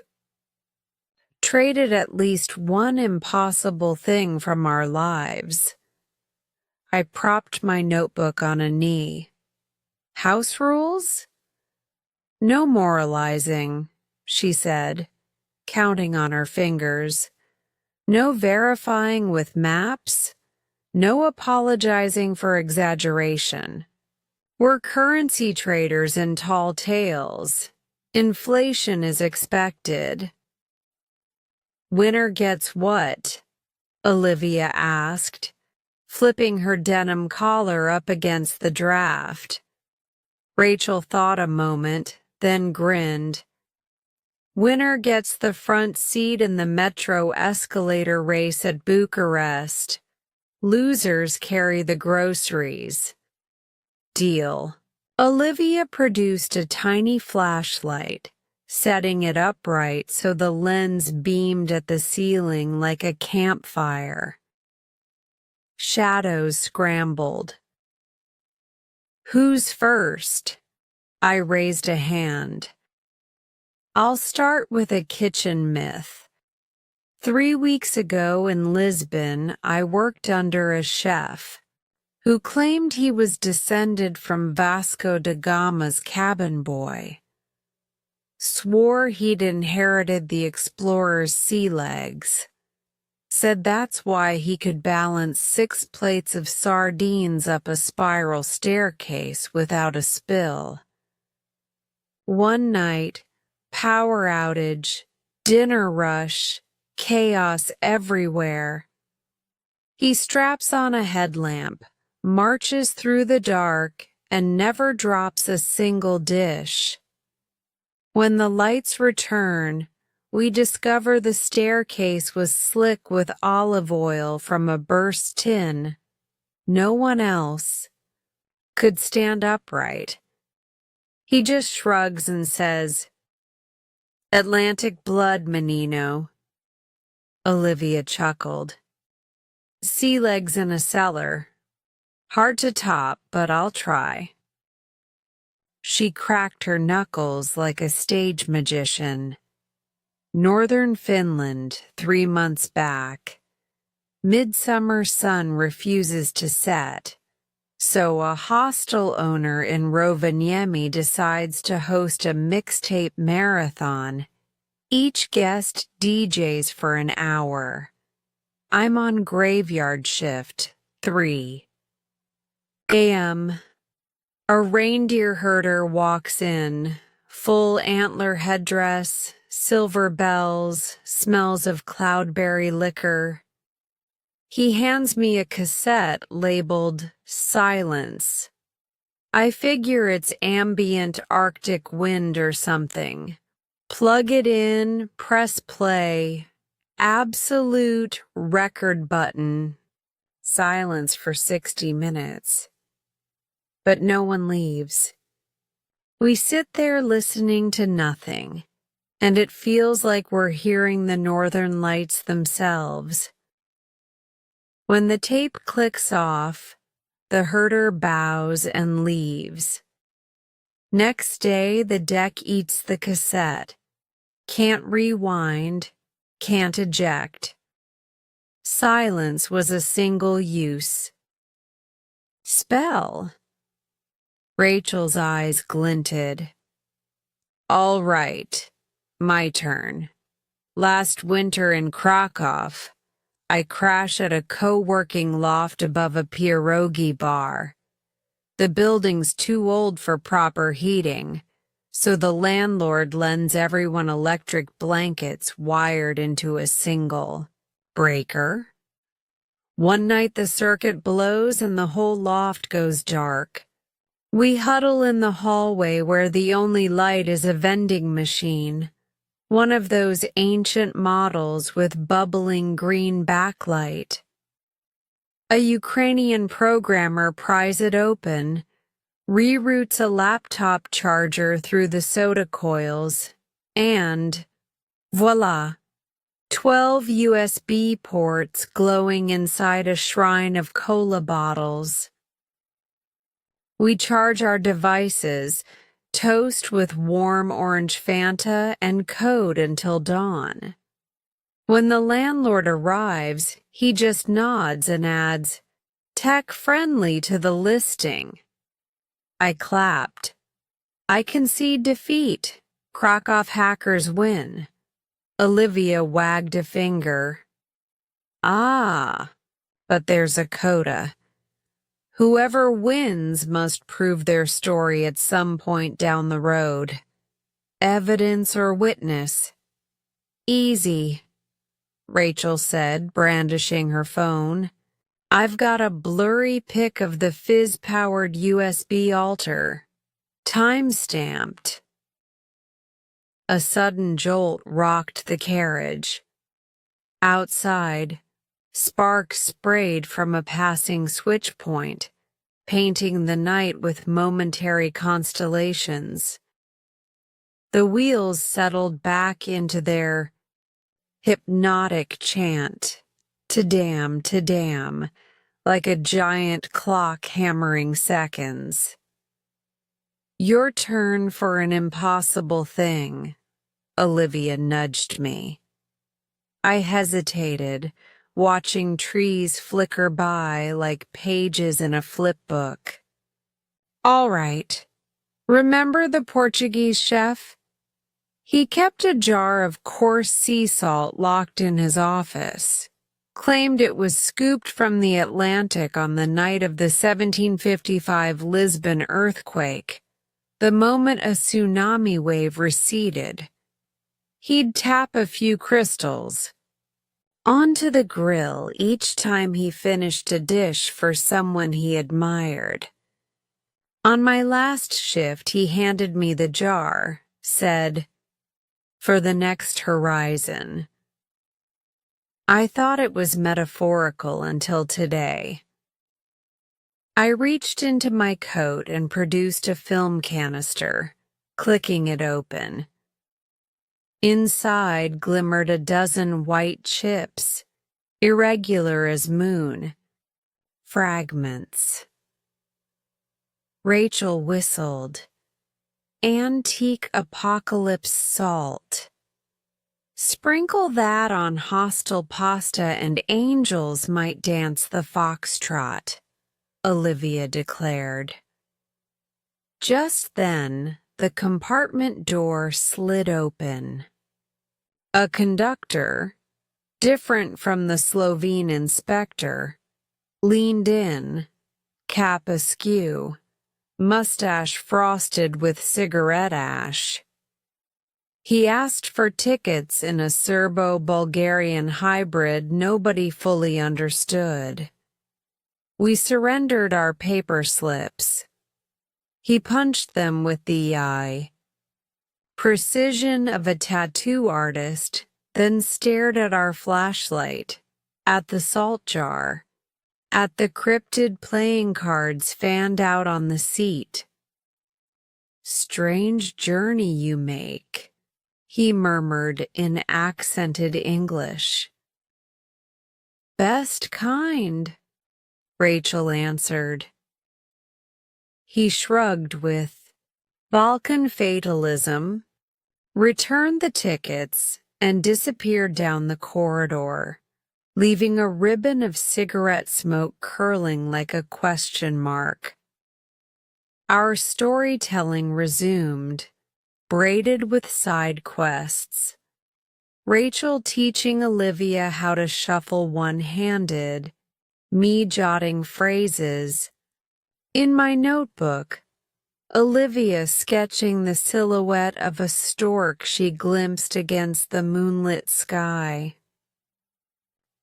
traded at least one impossible thing from our lives." I propped my notebook on a knee. "House rules?" "No moralizing," she said, counting on her fingers. "No verifying with maps. No apologizing for exaggeration. We're currency traders in tall tales. Inflation is expected." "Winner gets what?" Olivia asked, flipping her denim collar up against the draft. Rachel thought a moment, then grinned. "Winner gets the front seat in the metro escalator race at Bucharest. Losers carry the groceries." "Deal." Olivia produced a tiny flashlight, setting it upright so the lens beamed at the ceiling like a campfire. Shadows scrambled. "Who's first?" I raised a hand. "I'll start with a kitchen myth. 3 weeks ago in Lisbon, I worked under a chef who claimed he was descended from Vasco da Gama's cabin boy. Swore he'd inherited the explorer's sea legs. Said that's why he could balance 6 plates of sardines up a spiral staircase without a spill. One night, power outage, dinner rush, chaos everywhere. He straps on a headlamp, marches through the dark, and never drops a single dish. When the lights return, we discover the staircase was slick with olive oil from a burst tin. No one else could stand upright. He just shrugs and says, "Atlantic blood, Menino." Olivia chuckled. "Sea legs in a cellar. Hard to top, but I'll try." She cracked her knuckles like a stage magician. Northern Finland, 3 months back. Midsummer sun refuses to set, so a hostel owner in Rovaniemi decides to host a mixtape marathon. Each guest DJs for an hour. I'm on graveyard shift, 3 a.m. A reindeer herder walks in, full antler headdress, silver bells, smells of cloudberry liquor. He hands me a cassette labeled Silence. I figure it's ambient Arctic wind or something. Plug it in, press play, absolute record button. Silence for 60 minutes. But no one leaves. We sit there listening to nothing, and it feels like we're hearing the northern lights themselves. When the tape clicks off, the herder bows and leaves. Next day, the deck eats the cassette. Can't rewind, can't eject. Silence was a single use. Spell. Rachel's eyes glinted. All right, my turn. Last winter in Krakow, I crash at a co-working loft above a pierogi bar. The building's too old for proper heating, so the landlord lends everyone electric blankets wired into a single breaker. One night the circuit blows and the whole loft goes dark. We huddle in the hallway where the only light is a vending machine, one of those ancient models with bubbling green backlight. A Ukrainian programmer pries it open, reroutes a laptop charger through the soda coils, and voila, 12 USB ports glowing inside a shrine of cola bottles. We charge our devices, toast with warm orange Fanta, and code until dawn. When the landlord arrives, he just nods and adds, "Tech-friendly to the listing." I clapped. I concede defeat. Krakow hackers win. Olivia wagged a finger. Ah, but there's a coda. Whoever wins must prove their story at some point down the road. Evidence or witness. Easy, Rachel said, brandishing her phone. I've got a blurry pic of the fizz-powered USB altar. Time-stamped. A sudden jolt rocked the carriage. Outside, sparks sprayed from a passing switch point, painting the night with momentary constellations. The wheels settled back into their hypnotic chant, to damn, like a giant clock hammering seconds. Your turn for an impossible thing, Olivia nudged me. I hesitated, watching trees flicker by like pages in a flipbook. All right. Remember the Portuguese chef? He kept a jar of coarse sea salt locked in his office. Claimed it was scooped from the Atlantic on the night of the 1755 Lisbon earthquake, the moment a tsunami wave receded. He'd tap a few crystals onto the grill each time he finished a dish for someone he admired. On my last shift, he handed me the jar, said, "For the next horizon." I thought it was metaphorical until today. I reached into my coat and produced a film canister, clicking it open. Inside glimmered a dozen white chips, irregular as moon fragments. Rachel whistled. Antique apocalypse salt. Sprinkle that on hostile pasta and angels might dance the foxtrot, Olivia declared. Just then, the compartment door slid open. A conductor, different from the Slovene inspector, leaned in, cap askew, mustache frosted with cigarette ash. He asked for tickets in a Serbo-Bulgarian hybrid nobody fully understood. We surrendered our paper slips. He punched them with the eye. Precision of a tattoo artist, then stared at our flashlight, at the salt jar, at the cryptid playing cards fanned out on the seat. Strange journey you make, he murmured in accented English. Best kind, Rachel answered. He shrugged with Balkan fatalism, returned the tickets, and disappeared down the corridor, leaving a ribbon of cigarette smoke curling like a question mark. Our storytelling resumed, braided with side quests. Rachel teaching Olivia how to shuffle one-handed, me jotting phrases. In my notebook, Olivia sketching the silhouette of a stork she glimpsed against the moonlit sky.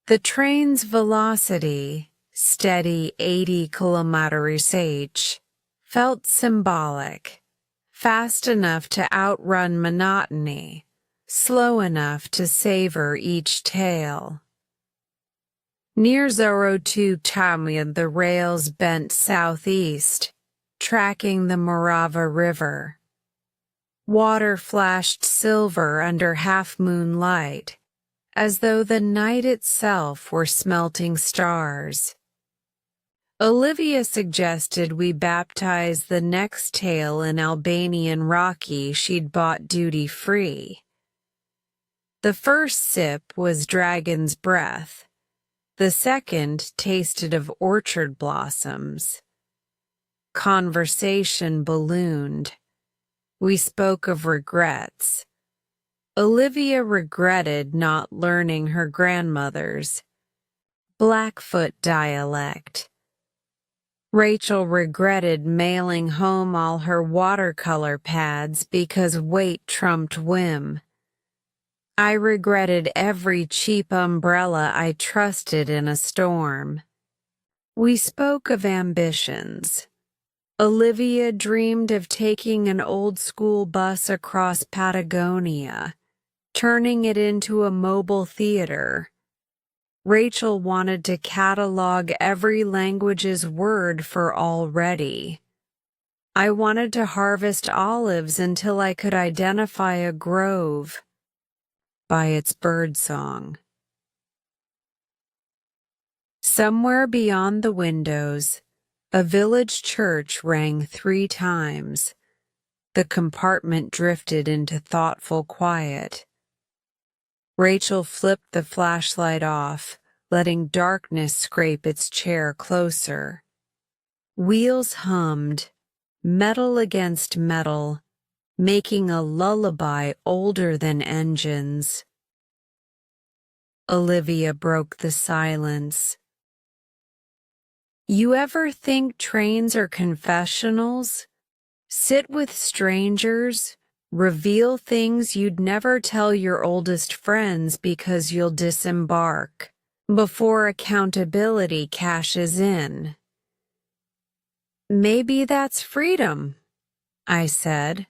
The train's velocity, steady 80 km/h, felt symbolic, fast enough to outrun monotony, slow enough to savor each tale. Near Zoroastrian, the rails bent southeast, tracking the Morava River. Water flashed silver under half-moon light, as though the night itself were smelting stars. Olivia suggested we baptize the next tale in Albanian Rocky she'd bought duty-free. The first sip was Dragon's Breath. The second tasted of orchard blossoms. Conversation ballooned. We spoke of regrets. Olivia regretted not learning her grandmother's Blackfoot dialect. Rachel regretted mailing home all her watercolor pads because weight trumped whim. I regretted every cheap umbrella I trusted in a storm. We spoke of ambitions. Olivia dreamed of taking an old-school bus across Patagonia, turning it into a mobile theater. Rachel wanted to catalog every language's word for already. I wanted to harvest olives until I could identify a grove by its birdsong. Somewhere beyond the windows, a village church rang 3 times. The compartment drifted into thoughtful quiet. Rachel flipped the flashlight off, letting darkness scrape its chair closer. Wheels hummed, metal against metal, making a lullaby older than engines. Olivia broke the silence. You ever think trains are confessionals? Sit with strangers, reveal things you'd never tell your oldest friends because you'll disembark before accountability cashes in. Maybe that's freedom, I said.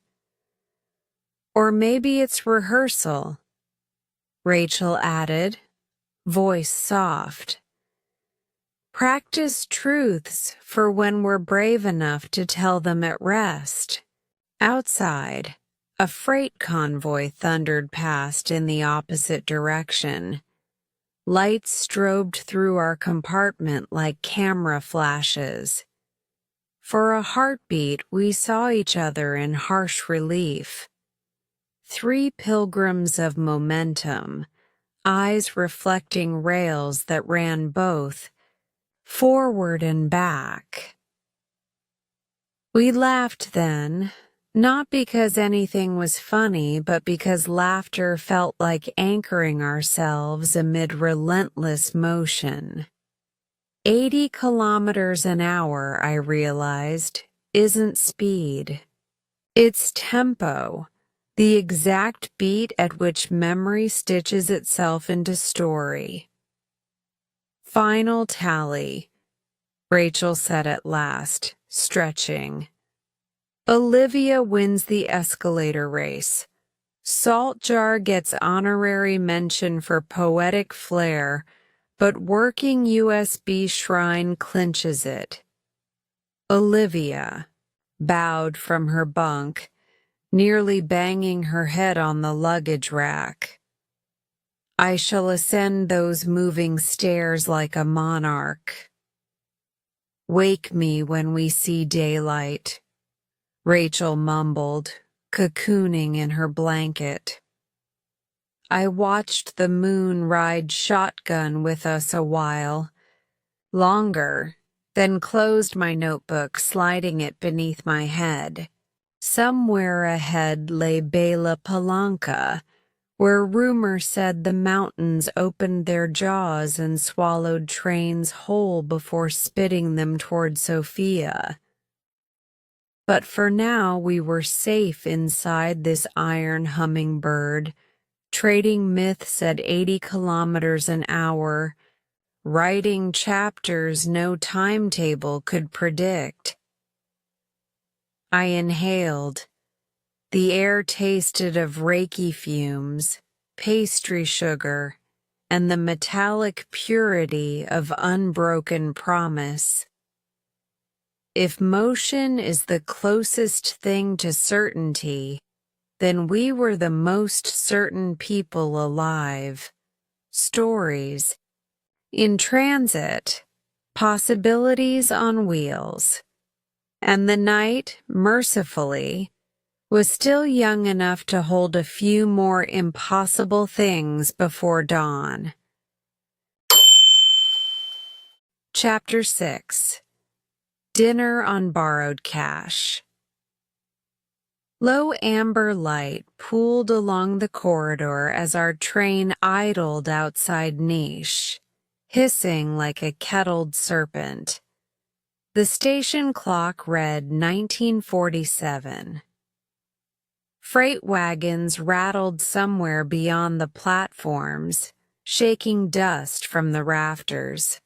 Or maybe it's rehearsal, Rachel added, voice soft. Practice truths for when we're brave enough to tell them at rest. Outside, a freight convoy thundered past in the opposite direction. Lights strobed through our compartment like camera flashes. For a heartbeat, we saw each other in harsh relief. 3 pilgrims of momentum, eyes reflecting rails that ran both forward and back. We laughed then, not because anything was funny, but because laughter felt like anchoring ourselves amid relentless motion. 80 kilometers an hour, I realized, isn't speed. It's tempo, the exact beat at which memory stitches itself into story. Final tally, Rachel said at last, stretching. Olivia wins the escalator race. Salt Jar gets honorary mention for poetic flair, but working USB Shrine clinches it. Olivia bowed from her bunk, nearly banging her head on the luggage rack. I shall ascend those moving stairs like a monarch. Wake me when we see daylight, Rachel mumbled, cocooning in her blanket. I watched the moon ride shotgun with us a while, longer, then closed my notebook, sliding it beneath my head. Somewhere ahead lay Bela Palanca, where rumor said the mountains opened their jaws and swallowed trains whole before spitting them toward Sofia. But for now we were safe inside this iron hummingbird, trading myths at 80 kilometers an hour, writing chapters no timetable could predict. I inhaled. The air tasted of Reiki fumes, pastry sugar, and the metallic purity of unbroken promise. If motion is the closest thing to certainty, then we were the most certain people alive. Stories in transit, possibilities on wheels. And the night, mercifully, was still young enough to hold a few more impossible things before dawn. Chapter 6. Dinner on Borrowed Cash. Low amber light pooled along the corridor as our train idled outside Niche, hissing like a kettled serpent. The station clock read 1947. Freight wagons rattled somewhere beyond the platforms, shaking dust from the rafters.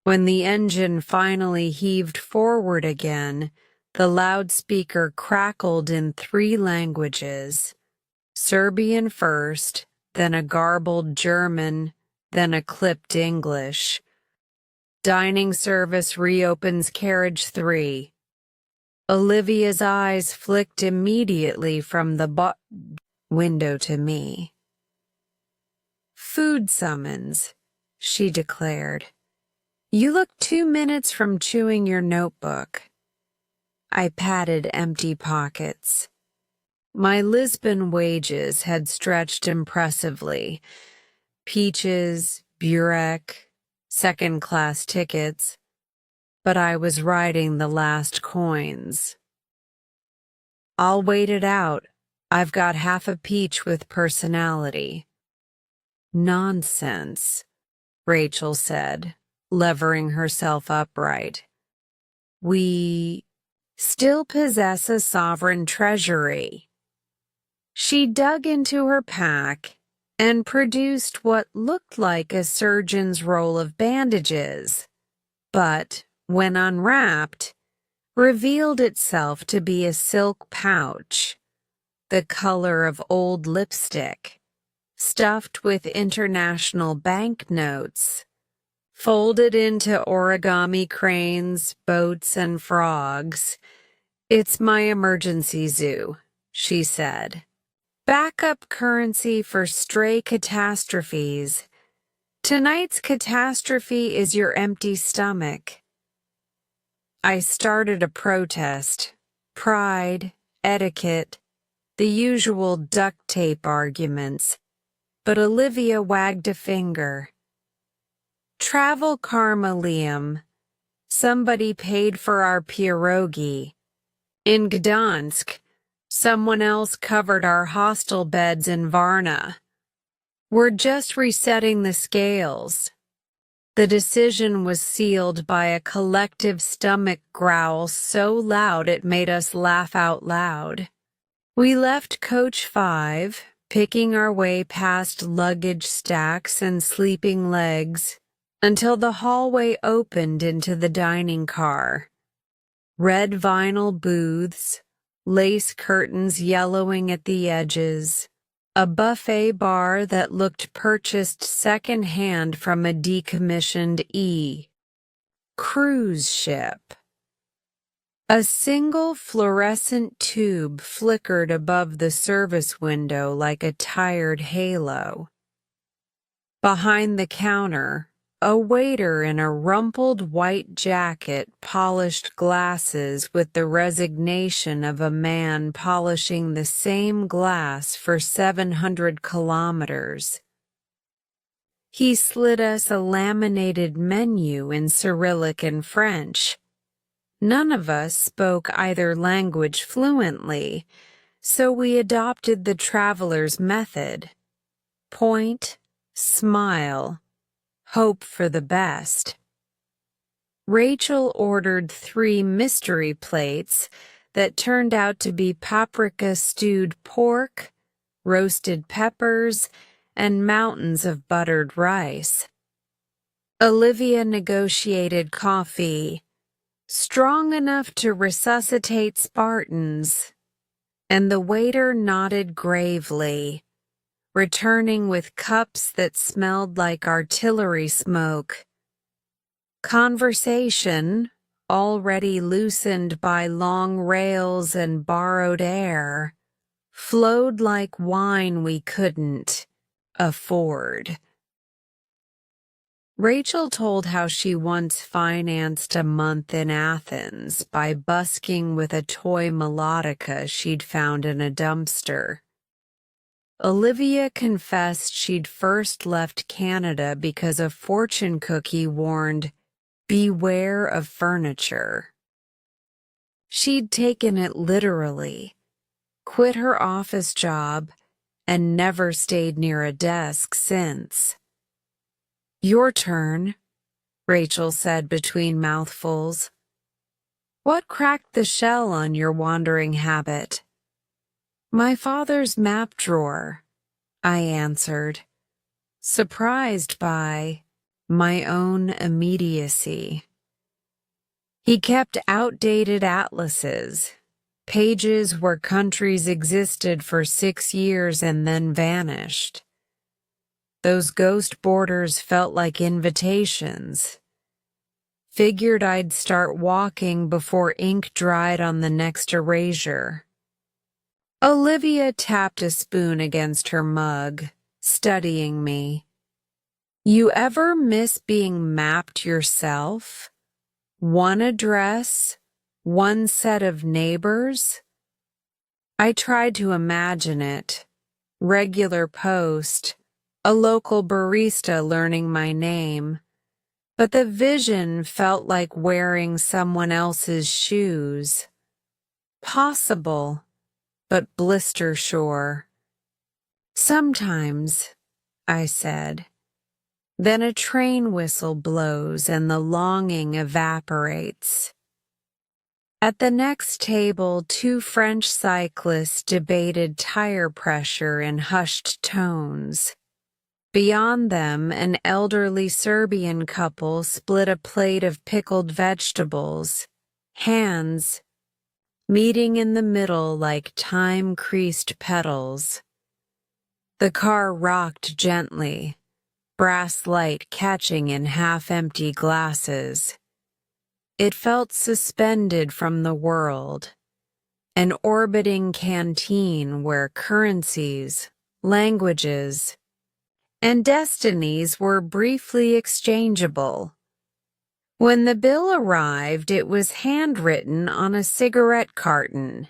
When the engine finally heaved forward again, the loudspeaker crackled in 3 languages, Serbian first, then a garbled German, then a clipped English. Dining service reopens carriage 3. Olivia's eyes flicked immediately from the window to me. Food summons, she declared. You look 2 minutes from chewing your notebook. I patted empty pockets. My Lisbon wages had stretched impressively. Peaches, burek, second-class tickets. But I was riding the last coins. I'll wait it out. I've got half a peach with personality. Nonsense, Rachel said, levering herself upright. We still possess a sovereign treasury. She dug into her pack and produced what looked like a surgeon's roll of bandages, but when unwrapped, revealed itself to be a silk pouch, the color of old lipstick, stuffed with international banknotes, folded into origami cranes, boats, and frogs. It's my emergency zoo, she said. Backup currency for stray catastrophes. Tonight's catastrophe is your empty stomach. I started a protest. Pride, etiquette, the usual duct tape arguments. But Olivia wagged a finger. Travel karma, Liam. Somebody paid for our pierogi. In Gdansk, someone else covered our hostel beds in Varna. We're just resetting the scales. The decision was sealed by a collective stomach growl so loud it made us laugh out loud. We left Coach 5, picking our way past luggage stacks and sleeping legs, until the hallway opened into the dining car. Red vinyl booths, lace curtains yellowing at the edges, a buffet bar that looked purchased second-hand from a decommissioned cruise ship. A single fluorescent tube flickered above the service window like a tired halo. Behind the counter, a waiter in a rumpled white jacket polished glasses with the resignation of a man polishing the same glass for 700 kilometers. He slid us a laminated menu in Cyrillic and French. None of us spoke either language fluently, so we adopted the traveler's method. Point, smile, hope for the best. Rachel ordered 3 mystery plates that turned out to be paprika stewed pork, roasted peppers, and mountains of buttered rice. Olivia negotiated coffee, strong enough to resuscitate Spartans, and the waiter nodded gravely, returning with cups that smelled like artillery smoke. Conversation, already loosened by long rails and borrowed air, flowed like wine we couldn't afford. Rachel told how she once financed a month in Athens by busking with a toy melodica she'd found in a dumpster. Olivia confessed she'd first left Canada because a fortune cookie warned, "Beware of furniture." She'd taken it literally, quit her office job, and never stayed near a desk since. "Your turn," Rachel said between mouthfuls. "What cracked the shell on your wandering habit?" "My father's map drawer," I answered, surprised by my own immediacy. He kept outdated atlases, pages where countries existed for 6 years and then vanished. Those ghost borders felt like invitations. Figured I'd start walking before ink dried on the next erasure. Olivia tapped a spoon against her mug, studying me. "You ever miss being mapped yourself? One address, one set of neighbors?" I tried to imagine it. Regular post, a local barista learning my name. But the vision felt like wearing someone else's shoes. Possible, but blister sure. "Sometimes," I said. Then a train whistle blows and the longing evaporates. At the next table, 2 French cyclists debated tire pressure in hushed tones. Beyond them, an elderly Serbian couple split a plate of pickled vegetables, hands meeting in the middle like time-creased petals. The car rocked gently, brass light catching in half-empty glasses. It felt suspended from the world, an orbiting canteen where currencies, languages, and destinies were briefly exchangeable. When the bill arrived, it was handwritten on a cigarette carton,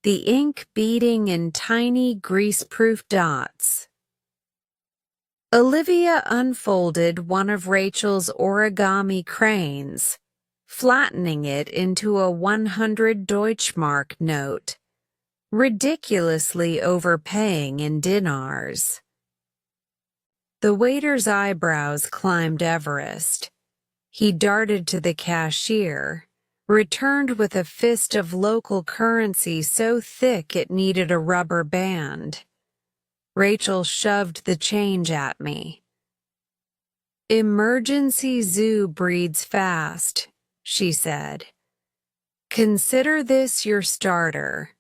the ink beading in tiny grease-proof dots. Olivia unfolded one of Rachel's origami cranes, flattening it into a 100 Deutschmark note, ridiculously overpaying in dinars. The waiter's eyebrows climbed Everest. He darted to the cashier, returned with a fist of local currency so thick it needed a rubber band. Rachel shoved the change at me. "Emergency zoo breeds fast," she said. "Consider this your starter.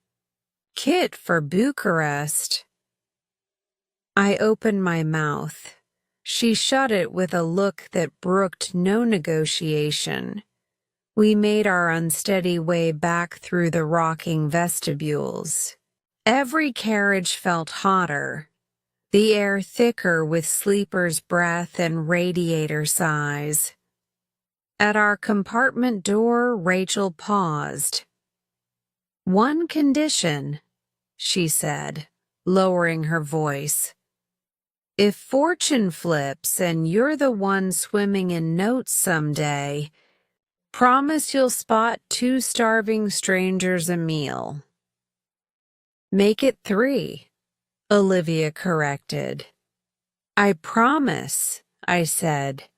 Kit for Bucharest." I opened my mouth. She shut it with a look that brooked no negotiation. We made our unsteady way back through the rocking vestibules. Every carriage felt hotter, the air thicker with sleeper's breath and radiator sighs. At our compartment door, Rachel paused. "One condition," she said, lowering her voice. "If fortune flips and you're the one swimming in notes someday, promise you'll spot 2 starving strangers a meal." "Make it 3, Olivia corrected. "I promise," I said,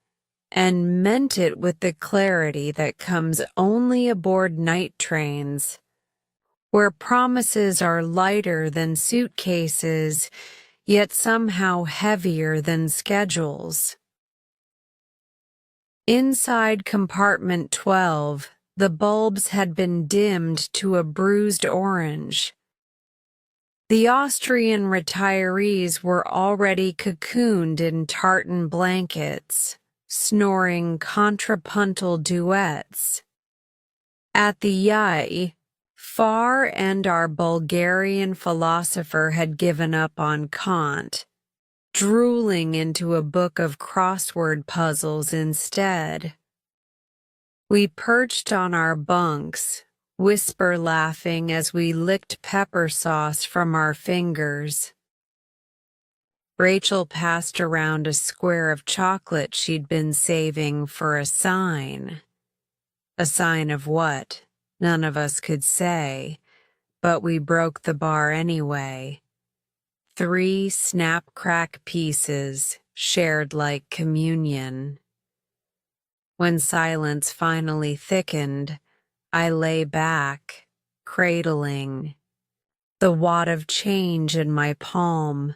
and meant it with the clarity that comes only aboard night trains, where promises are lighter than suitcases, yet somehow heavier than schedules. Inside compartment 12, the bulbs had been dimmed to a bruised orange. The Austrian retirees were already cocooned in tartan blankets, snoring contrapuntal duets. At the far end, our Bulgarian philosopher had given up on Kant, drooling into a book of crossword puzzles instead. We perched on our bunks, whisper laughing as we licked pepper sauce from our fingers. Rachel passed around a square of chocolate she'd been saving for a sign. A sign of what? None of us could say, but we broke the bar anyway. 3 snap-crack pieces, shared like communion. When silence finally thickened, I lay back, cradling the wad of change in my palm.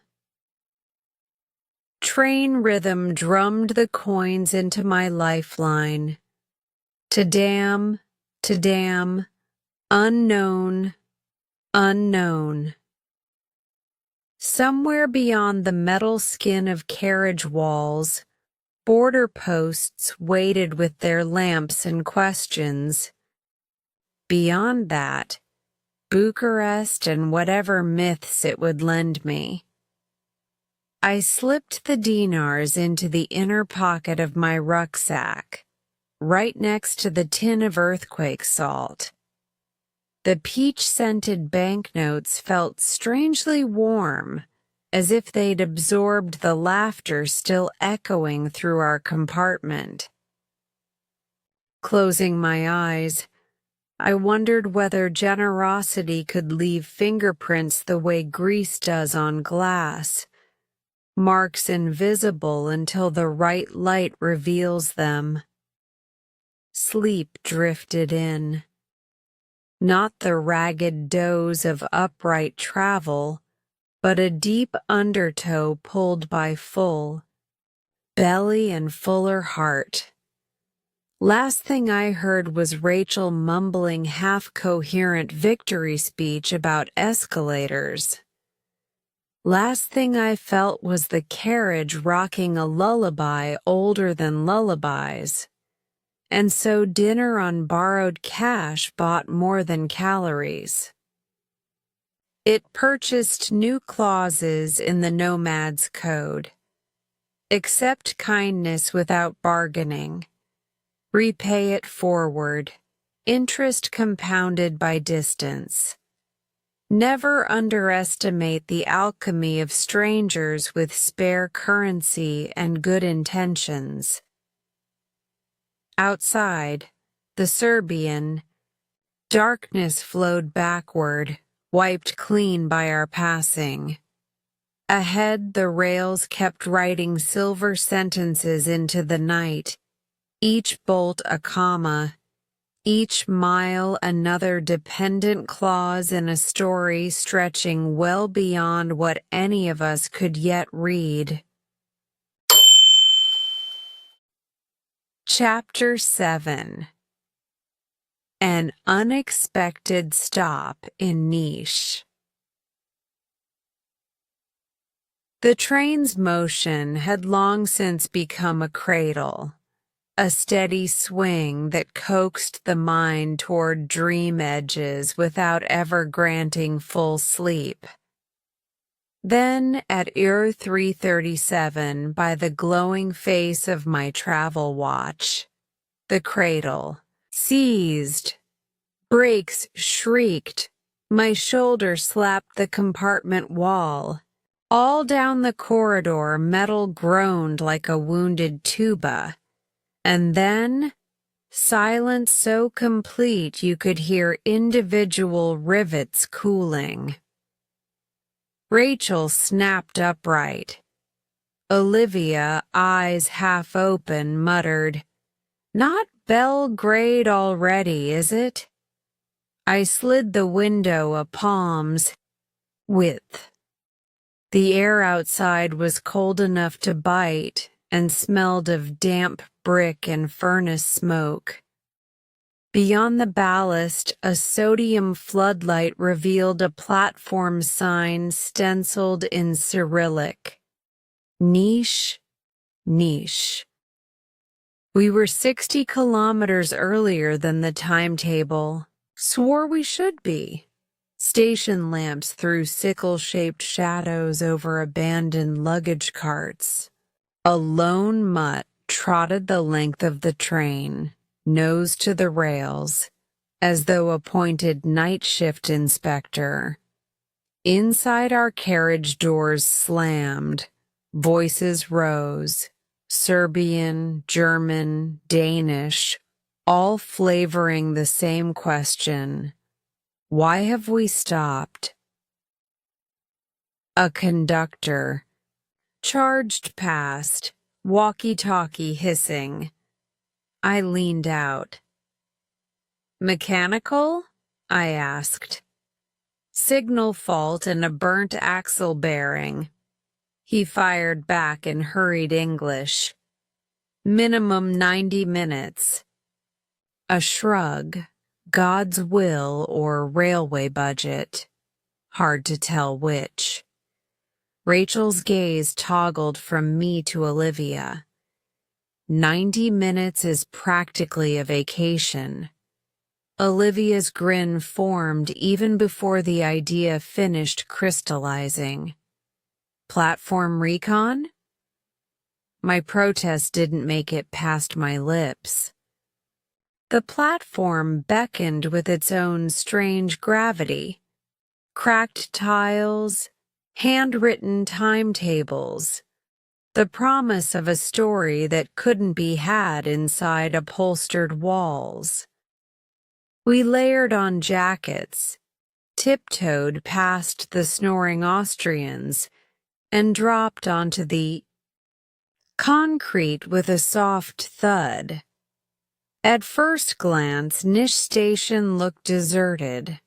Train rhythm drummed the coins into my lifeline. To damn, unknown, unknown. Somewhere beyond the metal skin of carriage walls, border posts waited with their lamps and questions. Beyond that, Bucharest and whatever myths it would lend me. I slipped the dinars into the inner pocket of my rucksack, right next to the tin of earthquake salt. The peach-scented banknotes felt strangely warm, as if they'd absorbed the laughter still echoing through our compartment. Closing my eyes, I wondered whether generosity could leave fingerprints the way grease does on glass, marks invisible until the right light reveals them. Sleep drifted in. Not the ragged doze of upright travel, but a deep undertow pulled by full belly and fuller heart. Last thing I heard was Rachel mumbling half-coherent victory speech about escalators. Last thing I felt was the carriage rocking a lullaby older than lullabies. And so dinner on borrowed cash bought more than calories. It purchased new clauses in the Nomad's Code. Accept kindness without bargaining. Repay it forward. Interest compounded by distance. Never underestimate the alchemy of strangers with spare currency and good intentions. Outside, the Serbian, darkness flowed backward, wiped clean by our passing. Ahead, the rails kept writing silver sentences into the night, each bolt a comma, each mile another dependent clause in a story stretching well beyond what any of us could yet read. Chapter 7. An Unexpected Stop in Niche. The train's motion had long since become a cradle, a steady swing that coaxed the mind toward dream edges without ever granting full sleep. Then, at 3:37, by the glowing face of my travel watch, the cradle seized. Brakes shrieked. My shoulder slapped the compartment wall. All down the corridor, metal groaned like a wounded tuba. And then, silence so complete you could hear individual rivets cooling. Rachel snapped upright. Olivia, eyes half open, muttered, "Not Belgrade already, is it?" I slid the window a palm's width. The air outside was cold enough to bite and smelled of damp brick and furnace smoke. Beyond the ballast, a sodium floodlight revealed a platform sign stenciled in Cyrillic. Niche, niche. We were 60 kilometers earlier than the timetable. Swore we should be. Station lamps threw sickle-shaped shadows over abandoned luggage carts. A lone mutt trotted the length of the train, nose to the rails, as though appointed night shift inspector. Inside our carriage doors slammed, voices rose, Serbian, German, Danish, all flavoring the same question. Why have we stopped? A conductor charged past, walkie-talkie hissing. I leaned out. "Mechanical?" I asked. "Signal fault and a burnt axle bearing." He fired back in hurried English. "Minimum 90 minutes. A shrug, God's will or railway budget. Hard to tell which. Rachel's gaze toggled from me to Olivia. 90 minutes is practically a vacation. Olivia's grin formed even before the idea finished crystallizing. Platform recon? My protest didn't make it past my lips. The platform beckoned with its own strange gravity. Cracked tiles, handwritten timetables, the promise of a story that couldn't be had inside upholstered walls. We layered on jackets, tiptoed past the snoring Austrians, and dropped onto the concrete with a soft thud. At first glance, Nish Station looked deserted,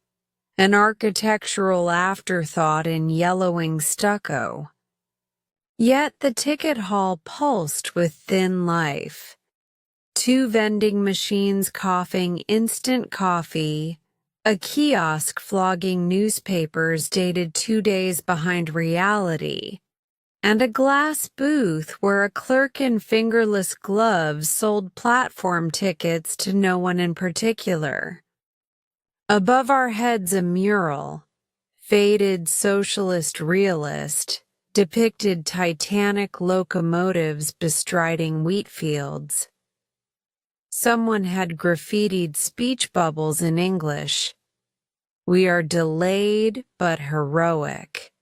an architectural afterthought in yellowing stucco. Yet the ticket hall pulsed with thin life. 2 vending machines coughing instant coffee, a kiosk flogging newspapers dated 2 days behind reality, and a glass booth where a clerk in fingerless gloves sold platform tickets to no one in particular. Above our heads a mural, faded socialist realist, depicted Titanic locomotives bestriding wheat fields. Someone had graffitied speech bubbles in English. "We are delayed but heroic."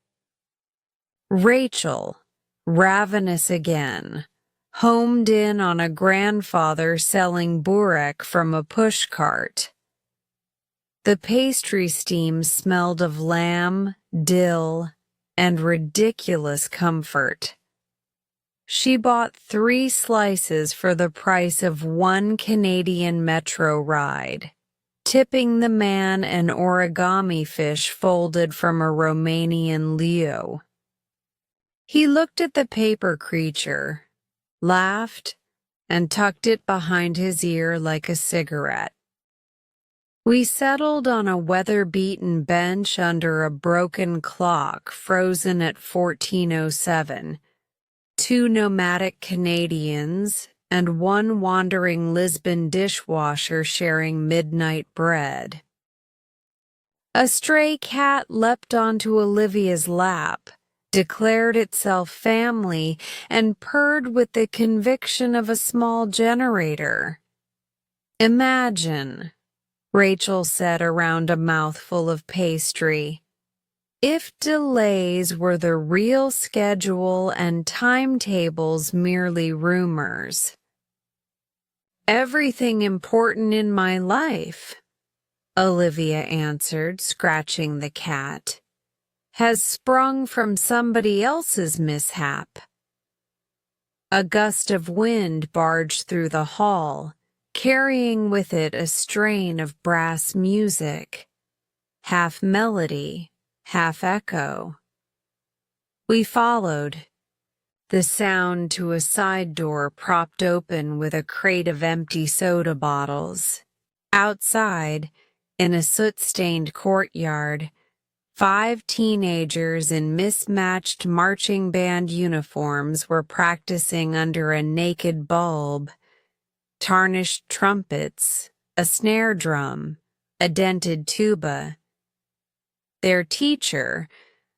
Rachel, ravenous again, homed in on a grandfather selling burek from a pushcart. The pastry steam smelled of lamb, dill, and ridiculous comfort. She bought 3 slices for the price of 1 Canadian metro ride, tipping the man an origami fish folded from a Romanian leu. He looked at the paper creature, laughed, and tucked it behind his ear like a cigarette. We settled on a weather-beaten bench under a broken clock frozen at 1407. 2 nomadic Canadians and 1 wandering Lisbon dishwasher sharing midnight bread. A stray cat leapt onto Olivia's lap, declared itself family, and purred with the conviction of a small generator. "Imagine," Rachel said around a mouthful of pastry, "if delays were the real schedule and timetables merely rumors." "Everything important in my life," Olivia answered, scratching the cat, "has sprung from somebody else's mishap." A gust of wind barged through the hall, carrying with it a strain of brass music, half melody, half echo. We followed, the sound to a side door propped open with a crate of empty soda bottles. Outside, in a soot-stained courtyard, 5 teenagers in mismatched marching band uniforms were practicing under a naked bulb. Tarnished trumpets, a snare drum, a dented tuba. Their teacher,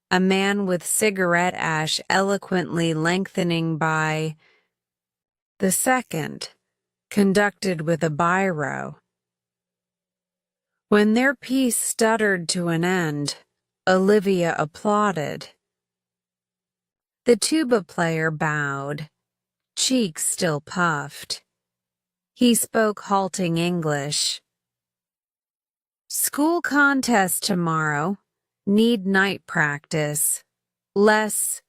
a man with cigarette ash eloquently lengthening by the second, conducted with a biro. When their piece stuttered to an end, Olivia applauded. The tuba player bowed, cheeks still puffed. He spoke halting English. "School contest tomorrow. Need night practice. Less.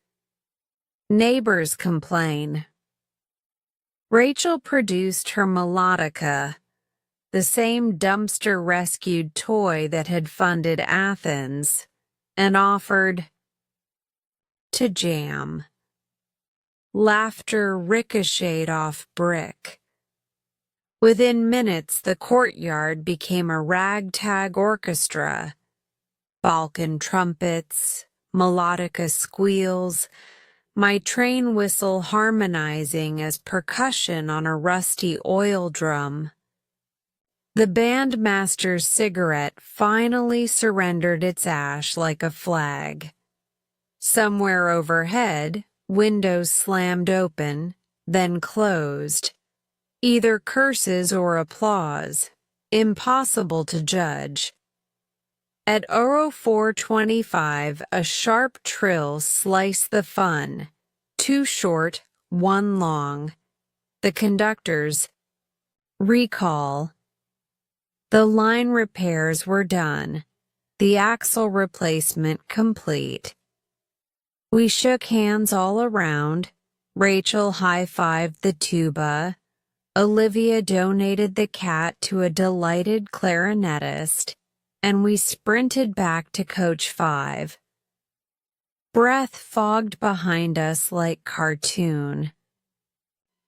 Neighbors complain." Rachel produced her melodica, the same dumpster-rescued toy that had funded Athens, and offered to jam. Laughter ricocheted off brick. Within minutes, the courtyard became a ragtag orchestra. Balkan trumpets, melodica squeals, my train whistle harmonizing as percussion on a rusty oil drum. The bandmaster's cigarette finally surrendered its ash like a flag. Somewhere overhead, windows slammed open, then closed. Either curses or applause, impossible to judge. At 04:25, a sharp trill sliced the fun. 2 short, 1 long. The conductor's recall. The line repairs were done, the axle replacement complete. We shook hands all around. Rachel high-fived the tuba. Olivia donated the cat to a delighted clarinetist, and we sprinted back to Coach 5. Breath fogged behind us like cartoon.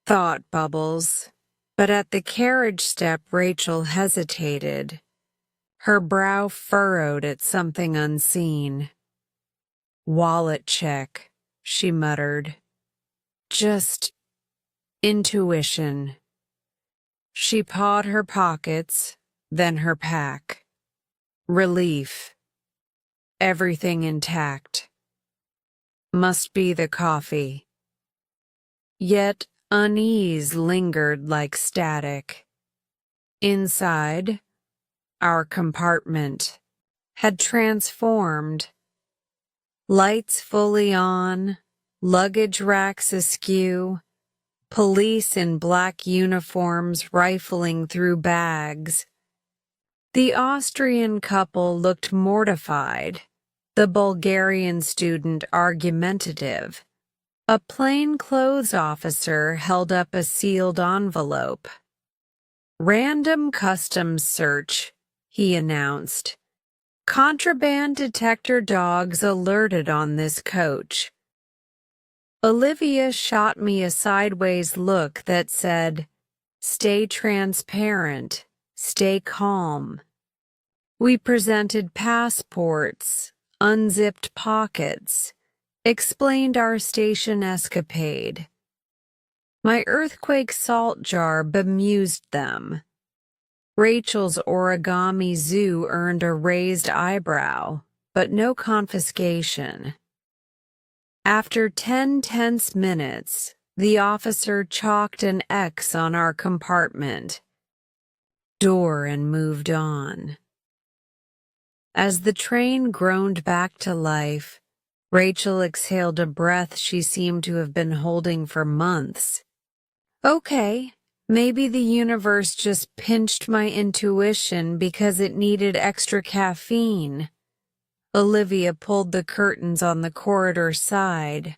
Thought bubbles. But at the carriage step Rachel hesitated, her brow furrowed at something unseen. "Wallet check," she muttered. "Just intuition." She pawed her pockets, then her pack. Relief. everything intact. Must be the coffee. Yet unease lingered like static. Inside, our compartment had transformed. Lights fully on, luggage racks askew, police in black uniforms rifling through bags. The Austrian couple looked mortified, the Bulgarian student argumentative. A plainclothes officer held up a sealed envelope. "Random customs search," he announced. "Contraband detector dogs alerted on this coach." Olivia shot me a sideways look that said, "Stay transparent, stay calm." We presented passports, unzipped pockets, explained our station escapade. My earthquake salt jar bemused them. Rachel's origami zoo earned a raised eyebrow, but no confiscation. After 10 tense minutes, the officer chalked an X on our compartment door and moved on. As the train groaned back to life, Rachel exhaled a breath she seemed to have been holding for months. Okay, maybe the universe just pinched my intuition because it needed extra caffeine. Olivia pulled the curtains on the corridor side.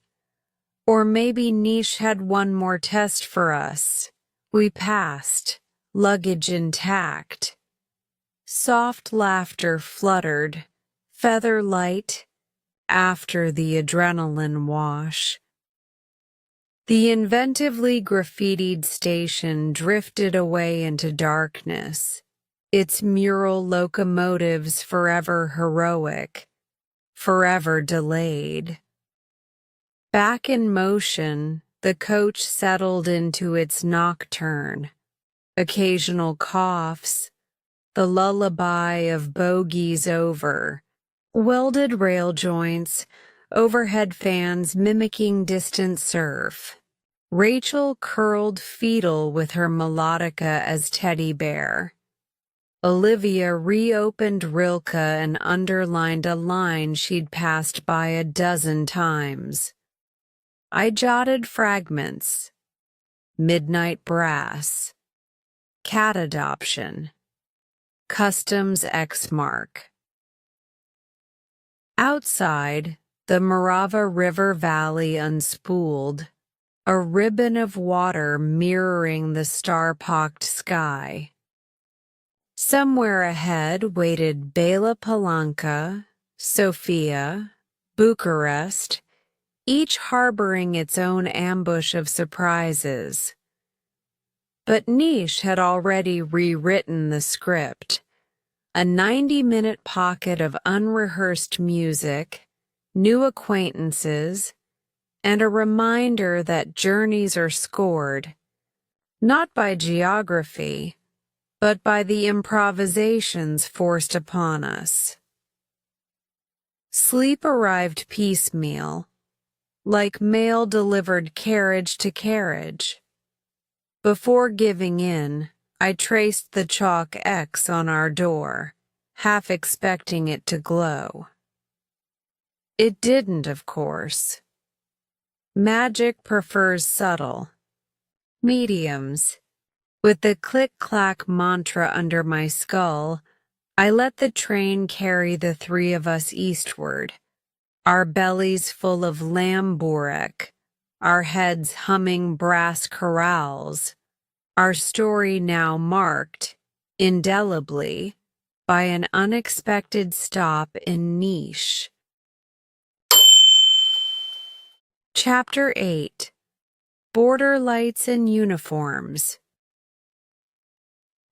Or maybe Niche had one more test for us. We passed, luggage intact. Soft laughter fluttered, feather light, after the adrenaline wash. The inventively graffitied station drifted away into darkness, its mural locomotives forever heroic, forever delayed. Back in motion, the coach settled into its nocturne. Occasional coughs, the lullaby of bogies over, welded rail joints, overhead fans mimicking distant surf. Rachel curled fetal with her melodica as teddy bear. Olivia reopened Rilke and underlined a line she'd passed by a dozen times. I jotted fragments. Midnight brass. Cat adoption. Customs X mark. Outside, the Morava River Valley unspooled, a ribbon of water mirroring the star-pocked sky. Somewhere ahead waited Bela Palanca, Sofia, Bucharest, each harboring its own ambush of surprises. But Niche had already rewritten the script, a 90-minute pocket of unrehearsed music, new acquaintances, and a reminder that journeys are scored, not by geography, but by the improvisations forced upon us. Sleep arrived piecemeal, like mail delivered carriage to carriage. Before giving in, I traced the chalk X on our door, half expecting it to glow. It didn't, of course. Magic prefers subtle mediums. With the click-clack mantra under my skull, I let the train carry the three of us eastward, our bellies full of lamb burek, our heads humming brass chorales, our story now marked, indelibly, by an unexpected stop in Niche. Chapter 8. Border Lights and Uniforms.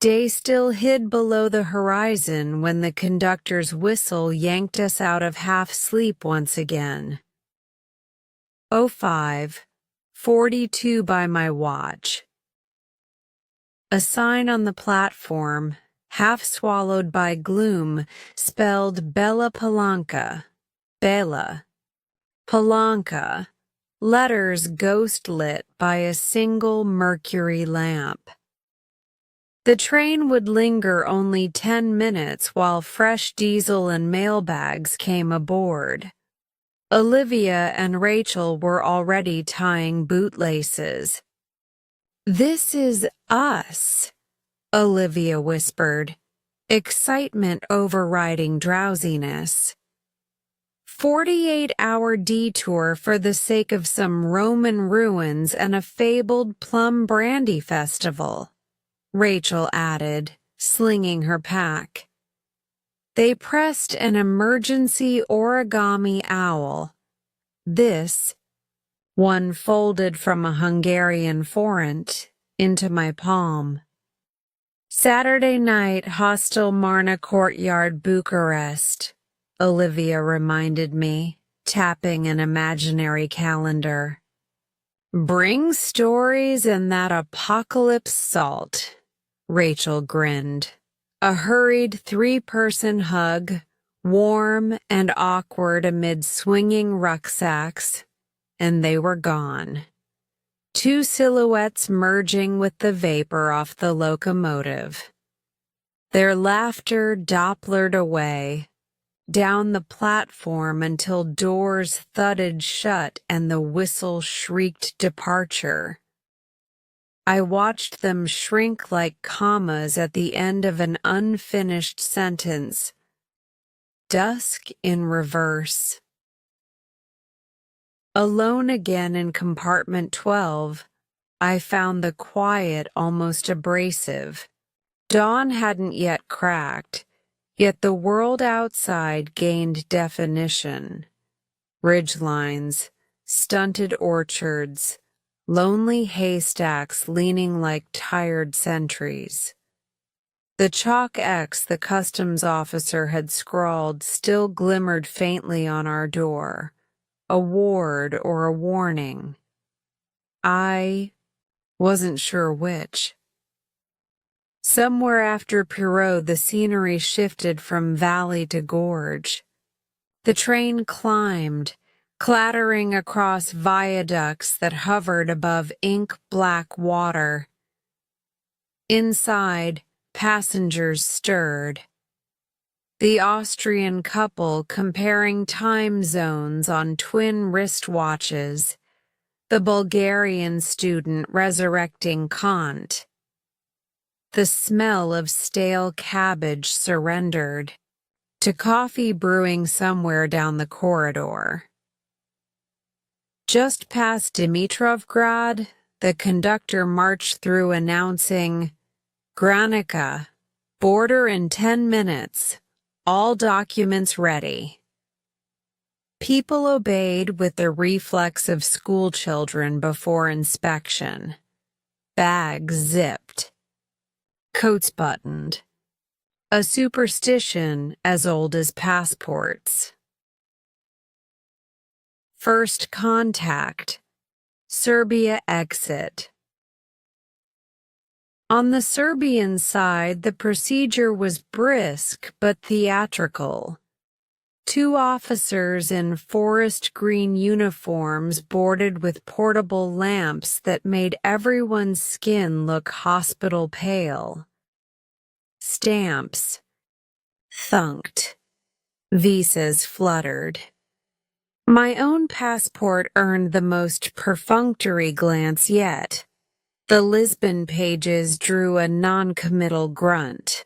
Day still hid below the horizon when the conductor's whistle yanked us out of half-sleep once again. 05:42 by my watch. A sign on the platform, half swallowed by gloom, spelled Bella Palanca. Bela. Palanca. Letters ghost-lit by a single mercury lamp. The train would linger only 10 minutes while fresh diesel and mailbags came aboard. Olivia and Rachel were already tying bootlaces. "This is us," Olivia whispered, excitement overriding drowsiness. 48-hour detour for the sake of some Roman ruins and a fabled plum brandy festival, Rachel added, slinging her pack. They pressed an emergency origami owl. This, one folded from a Hungarian forint, into my palm. "Saturday night, Hostel Marna Courtyard, Bucharest," Olivia reminded me, tapping an imaginary calendar. "Bring stories and that apocalypse salt," Rachel grinned. A hurried 3-person hug, warm and awkward amid swinging rucksacks, and they were gone. 2 silhouettes merging with the vapor off the locomotive. Their laughter Dopplered away, down the platform until doors thudded shut and the whistle shrieked departure. I watched them shrink like commas at the end of an unfinished sentence. Dusk in reverse. Alone again in compartment 12, I found the quiet almost abrasive. Dawn hadn't yet cracked, yet the world outside gained definition. Ridgelines, stunted orchards, lonely haystacks leaning like tired sentries. The chalk X the customs officer had scrawled still glimmered faintly on our door, a ward or a warning. I wasn't sure which. Somewhere after Pirot, the scenery shifted from valley to gorge. The train climbed, clattering across viaducts that hovered above ink-black water. Inside, passengers stirred. The Austrian couple comparing time zones on twin wristwatches, the Bulgarian student resurrecting Kant. The smell of stale cabbage surrendered to coffee brewing somewhere down the corridor. Just past Dimitrovgrad, the conductor marched through announcing, "Granica, border in 10 minutes, all documents ready." People obeyed with the reflex of schoolchildren before inspection. Bags zipped. Coats buttoned. A superstition as old as passports. First contact. Serbia exit. On the Serbian side, the procedure was brisk but theatrical. 2 officers in forest green uniforms boarded with portable lamps that made everyone's skin look hospital pale. Stamps thunked. Visas fluttered. My own passport earned the most perfunctory glance yet. The Lisbon pages drew a non-committal grunt.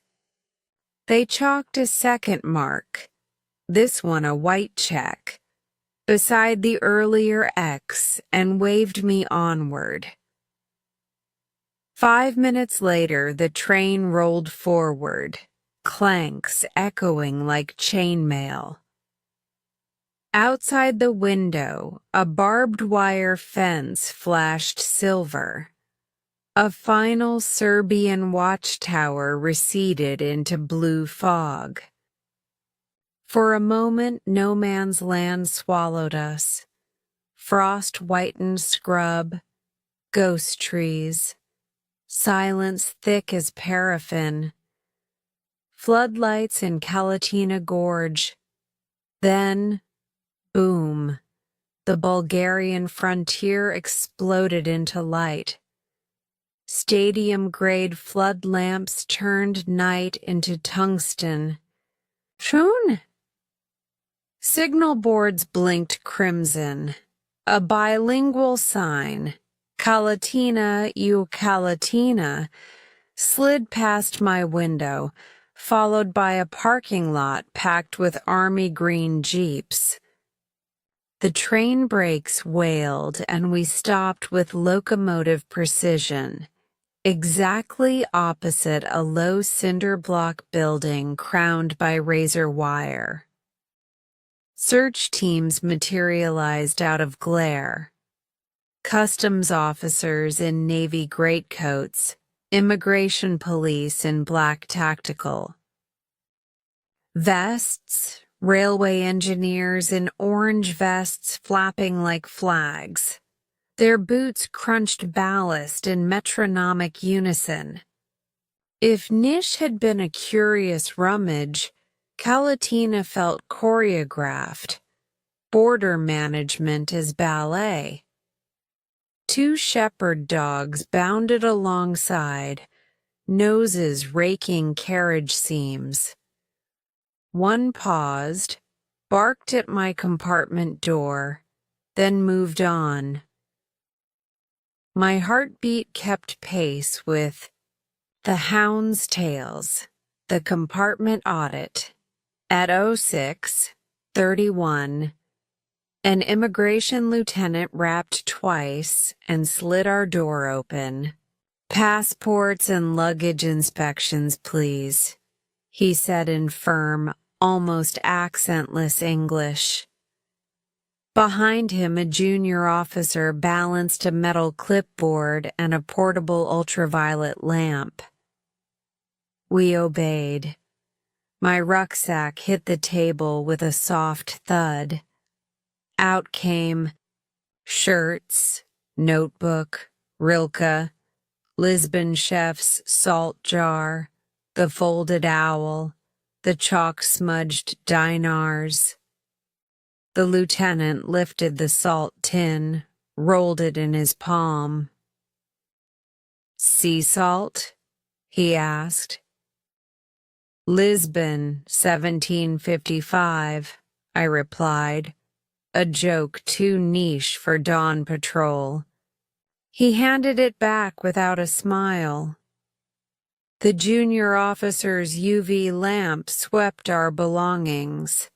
They chalked a second mark, this one a white check, beside the earlier X and waved me onward. 5 minutes later, the train rolled forward, clanks echoing like chainmail. Outside the window, a barbed wire fence flashed silver. A final Serbian watchtower receded into blue fog. For a moment, no man's land swallowed us. Frost-whitened scrub, ghost trees, silence thick as paraffin. Floodlights in Kalatina Gorge. Then, boom, the Bulgarian frontier exploded into light. Stadium-grade flood lamps turned night into tungsten. Schön. Signal boards blinked crimson. A bilingual sign, Kalatina u Kalatina, slid past my window, followed by a parking lot packed with army green jeeps. The train brakes wailed and we stopped with locomotive precision, exactly opposite a low cinder block building crowned by razor wire. Search teams materialized out of glare. Customs officers in navy greatcoats, immigration police in black tactical vests, railway engineers in orange vests flapping like flags. Their boots crunched ballast in metronomic unison. If Nish had been a curious rummage, Kalatina felt choreographed. Border management is ballet. Two shepherd dogs bounded alongside, noses raking carriage seams. One paused, barked at my compartment door, then moved on. My heartbeat kept pace with the hound's tails, the compartment audit. At 06:31, an immigration lieutenant rapped twice and slid our door open. "Passports and luggage inspections, please," he said in firm, almost accentless English. Behind him, a junior officer balanced a metal clipboard and a portable ultraviolet lamp. We obeyed. My rucksack hit the table with a soft thud. Out came shirts, notebook, Rilke, Lisbon chef's salt jar, the folded owl, the chalk-smudged dinars. The lieutenant lifted the salt tin, rolled it in his palm. "Sea salt?" he asked. "Lisbon, 1755, I replied, a joke too niche for dawn patrol. He handed it back without a smile. The junior officer's UV lamp swept our belongings.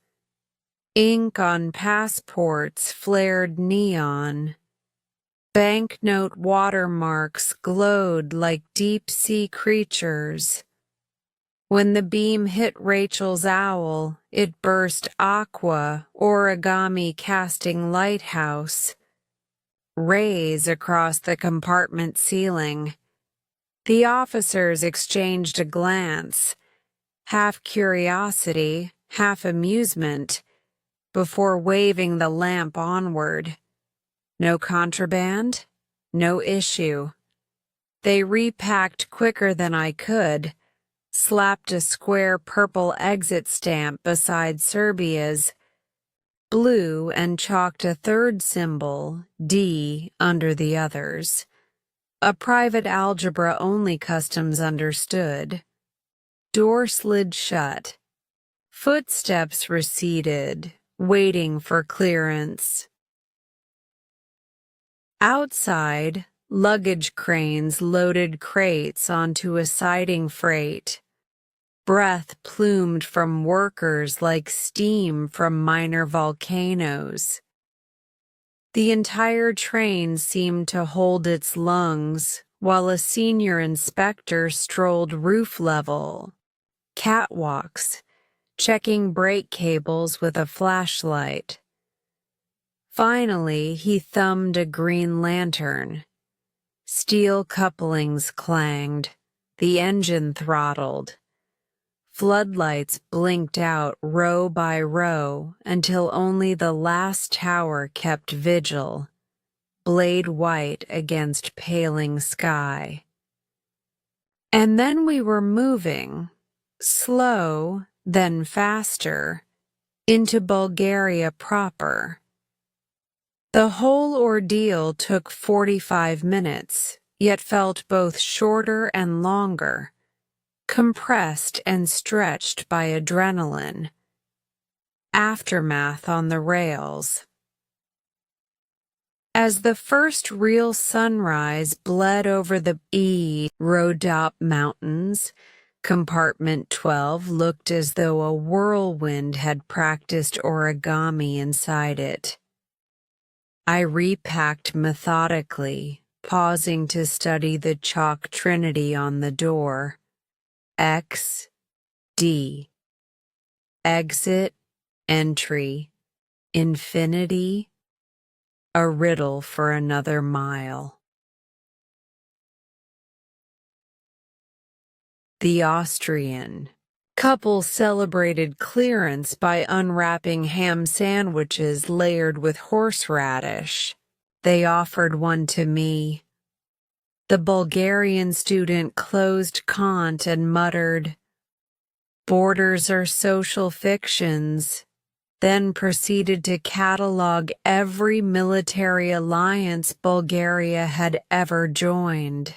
Ink on passports flared neon. Banknote watermarks glowed like deep-sea creatures. When the beam hit Rachel's owl, it burst aqua, origami casting lighthouse. Rays across the compartment ceiling. The officers exchanged a glance, half curiosity, half amusement, before waving the lamp onward. No contraband, no issue. They repacked quicker than I could, slapped a square purple exit stamp beside Serbia's blue and chalked a third symbol, D, under the others. A private algebra only customs understood. Door slid shut. Footsteps receded, waiting for clearance. Outside, luggage cranes loaded crates onto a siding freight. Breath plumed from workers like steam from minor volcanoes. The entire train seemed to hold its lungs, while a senior inspector strolled roof level. Catwalks, checking brake cables with a flashlight. Finally, he thumbed a green lantern. Steel couplings clanged, the engine throttled. Floodlights blinked out row by row until only the last tower kept vigil, blade white against paling sky. And then we were moving, slow, then faster, into Bulgaria proper. The whole ordeal took 45 minutes, yet felt both shorter and longer, compressed and stretched by adrenaline. Aftermath on the rails. As the first real sunrise bled over the Rodop Mountains, Compartment 12 looked as though a whirlwind had practiced origami inside it. I repacked methodically, pausing to study the chalk trinity on the door. X, D. Exit, entry, infinity, a riddle for another mile. The Austrian couple celebrated clearance by unwrapping ham sandwiches layered with horseradish. They offered one to me. The Bulgarian student closed Kant and muttered, "Borders are social fictions," then proceeded to catalog every military alliance Bulgaria had ever joined.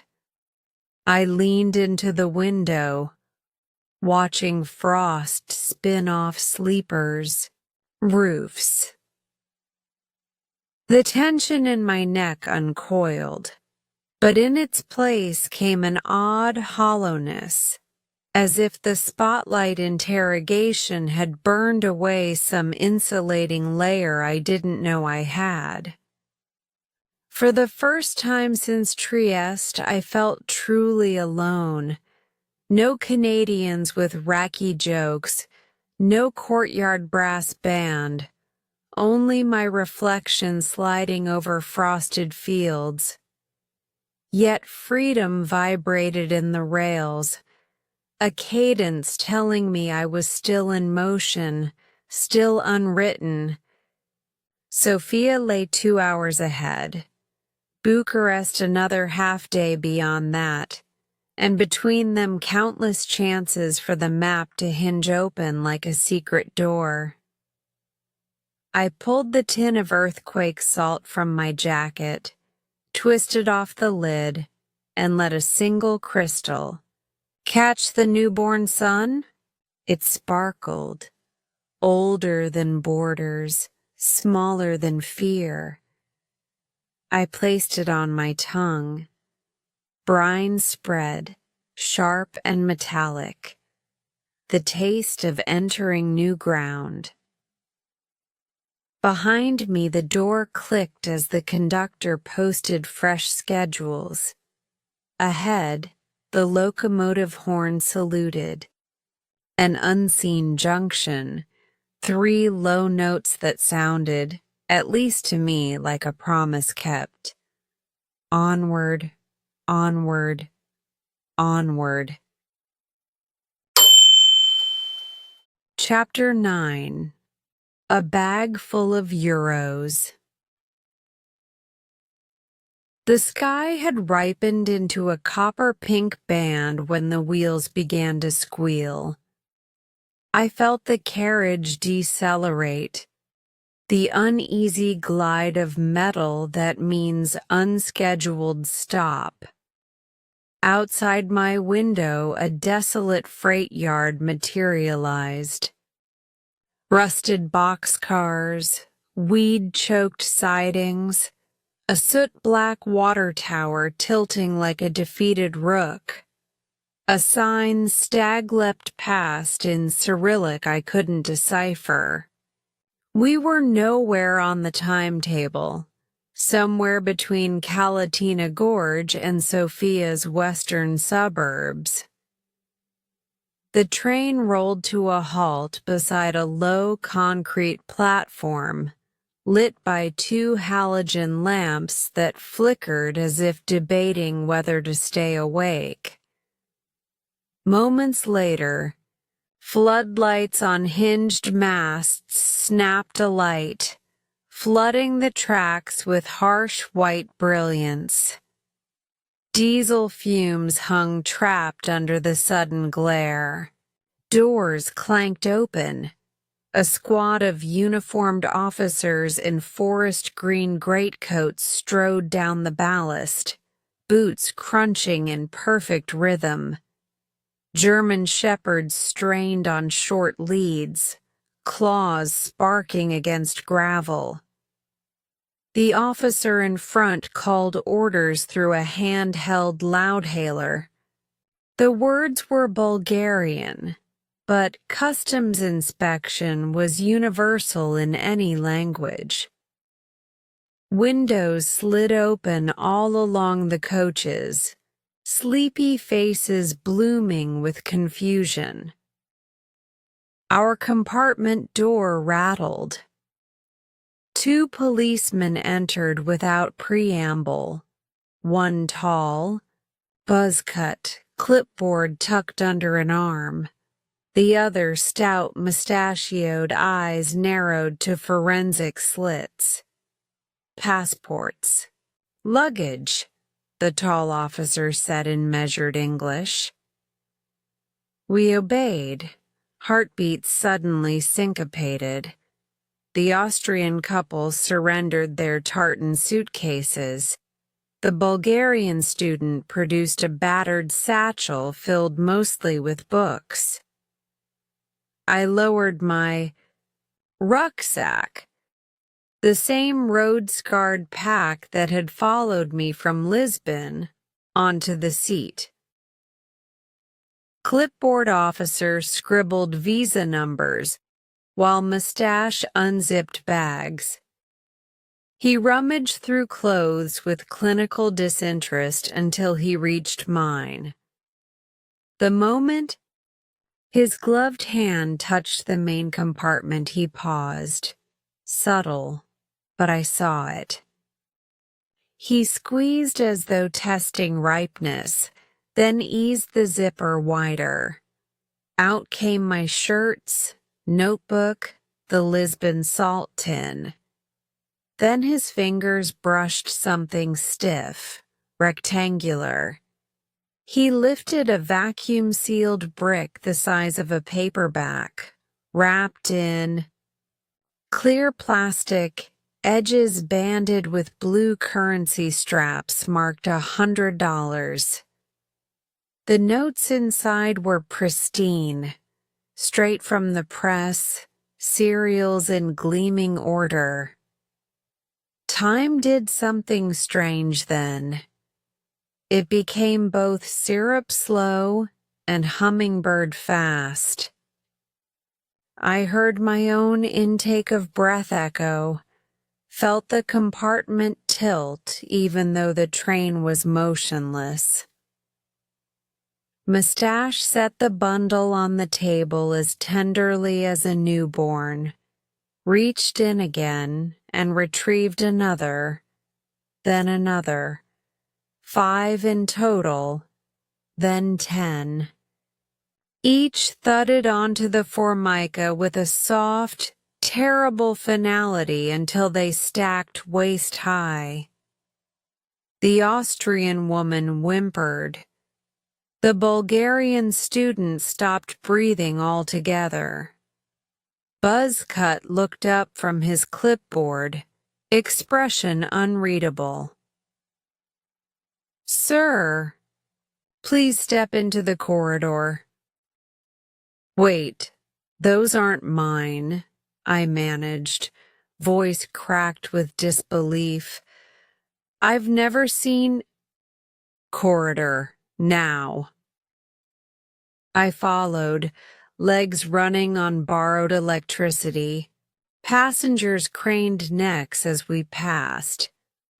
I leaned into the window, watching frost spin off sleepers, roofs. The tension in my neck uncoiled, but in its place came an odd hollowness, as if the spotlight interrogation had burned away some insulating layer I didn't know I had. For the first time since Trieste, I felt truly alone. No Canadians with wacky jokes, no courtyard brass band, only my reflection sliding over frosted fields. Yet freedom vibrated in the rails, a cadence telling me I was still in motion, still unwritten. Sofia lay 2 hours ahead, Bucharest another half-day beyond that, and between them countless chances for the map to hinge open like a secret door. I pulled the tin of earthquake salt from my jacket, twisted off the lid, and let a single crystal catch the newborn sun. It sparkled, older than borders, smaller than fear. I placed it on my tongue. Brine spread, sharp and metallic, the taste of entering new ground. Behind me, the door clicked as the conductor posted fresh schedules. Ahead, the locomotive horn saluted. An unseen junction, 3 low notes that sounded, at least to me, like a promise kept. Onward, onward, onward. Chapter 9. A Bag Full of Euros. The sky had ripened into a copper-pink band when the wheels began to squeal. I felt the carriage decelerate, the uneasy glide of metal that means unscheduled stop. Outside my window, a desolate freight yard materialized. Rusted boxcars, weed-choked sidings, a soot-black water tower tilting like a defeated rook. A sign stag-leapt past in Cyrillic I couldn't decipher. We were nowhere on the timetable, somewhere between Calatina Gorge and Sofia's western suburbs. The train rolled to a halt beside a low concrete platform, lit by 2 halogen lamps that flickered as if debating whether to stay awake. Moments later, floodlights on hinged masts snapped alight, flooding the tracks with harsh white brilliance. Diesel fumes hung trapped under the sudden glare. Doors clanked open. A squad of uniformed officers in forest green greatcoats strode down the ballast, boots crunching in perfect rhythm. German shepherds strained on short leads, claws sparking against gravel. The officer in front called orders through a handheld loudhailer. The words were Bulgarian, but customs inspection was universal in any language. Windows slid open all along the coaches, sleepy faces blooming with confusion. Our compartment door rattled. 2 policemen entered without preamble, one tall, buzz-cut, clipboard tucked under an arm. The other stout, mustachioed, eyes narrowed to forensic slits. Passports. Luggage, the tall officer said in measured English. We obeyed, heartbeats suddenly syncopated. The Austrian couple surrendered their tartan suitcases. The Bulgarian student produced a battered satchel filled mostly with books. I lowered my rucksack, the same road-scarred pack that had followed me from Lisbon, onto the seat. Clipboard officer scribbled visa numbers while mustache unzipped bags. He rummaged through clothes with clinical disinterest until he reached mine. The moment his gloved hand touched the main compartment, he paused. Subtle, but I saw it. He squeezed as though testing ripeness, then eased the zipper wider. Out came my shirts, notebook, the Lisbon salt tin. Then his fingers brushed something stiff, rectangular. He lifted a vacuum-sealed brick the size of a paperback, wrapped in clear plastic, edges banded with blue currency straps marked $100. The notes inside were pristine, straight from the press, serials in gleaming order. Time did something strange then. It became both syrup slow and hummingbird fast. I heard my own intake of breath echo, felt the compartment tilt even though the train was motionless. Mustache set the bundle on the table as tenderly as a newborn, reached in again and retrieved another, then another. 5 in total, then 10. Each thudded onto the formica with a soft, terrible finality until they stacked waist-high. The Austrian woman whimpered. The Bulgarian student stopped breathing altogether. Buzzcut looked up from his clipboard, expression unreadable. Sir, please step into the corridor. Wait, those aren't mine, I managed, voice cracked with disbelief. I've never seen... Corridor, now. I followed, legs running on borrowed electricity. Passengers craned necks as we passed,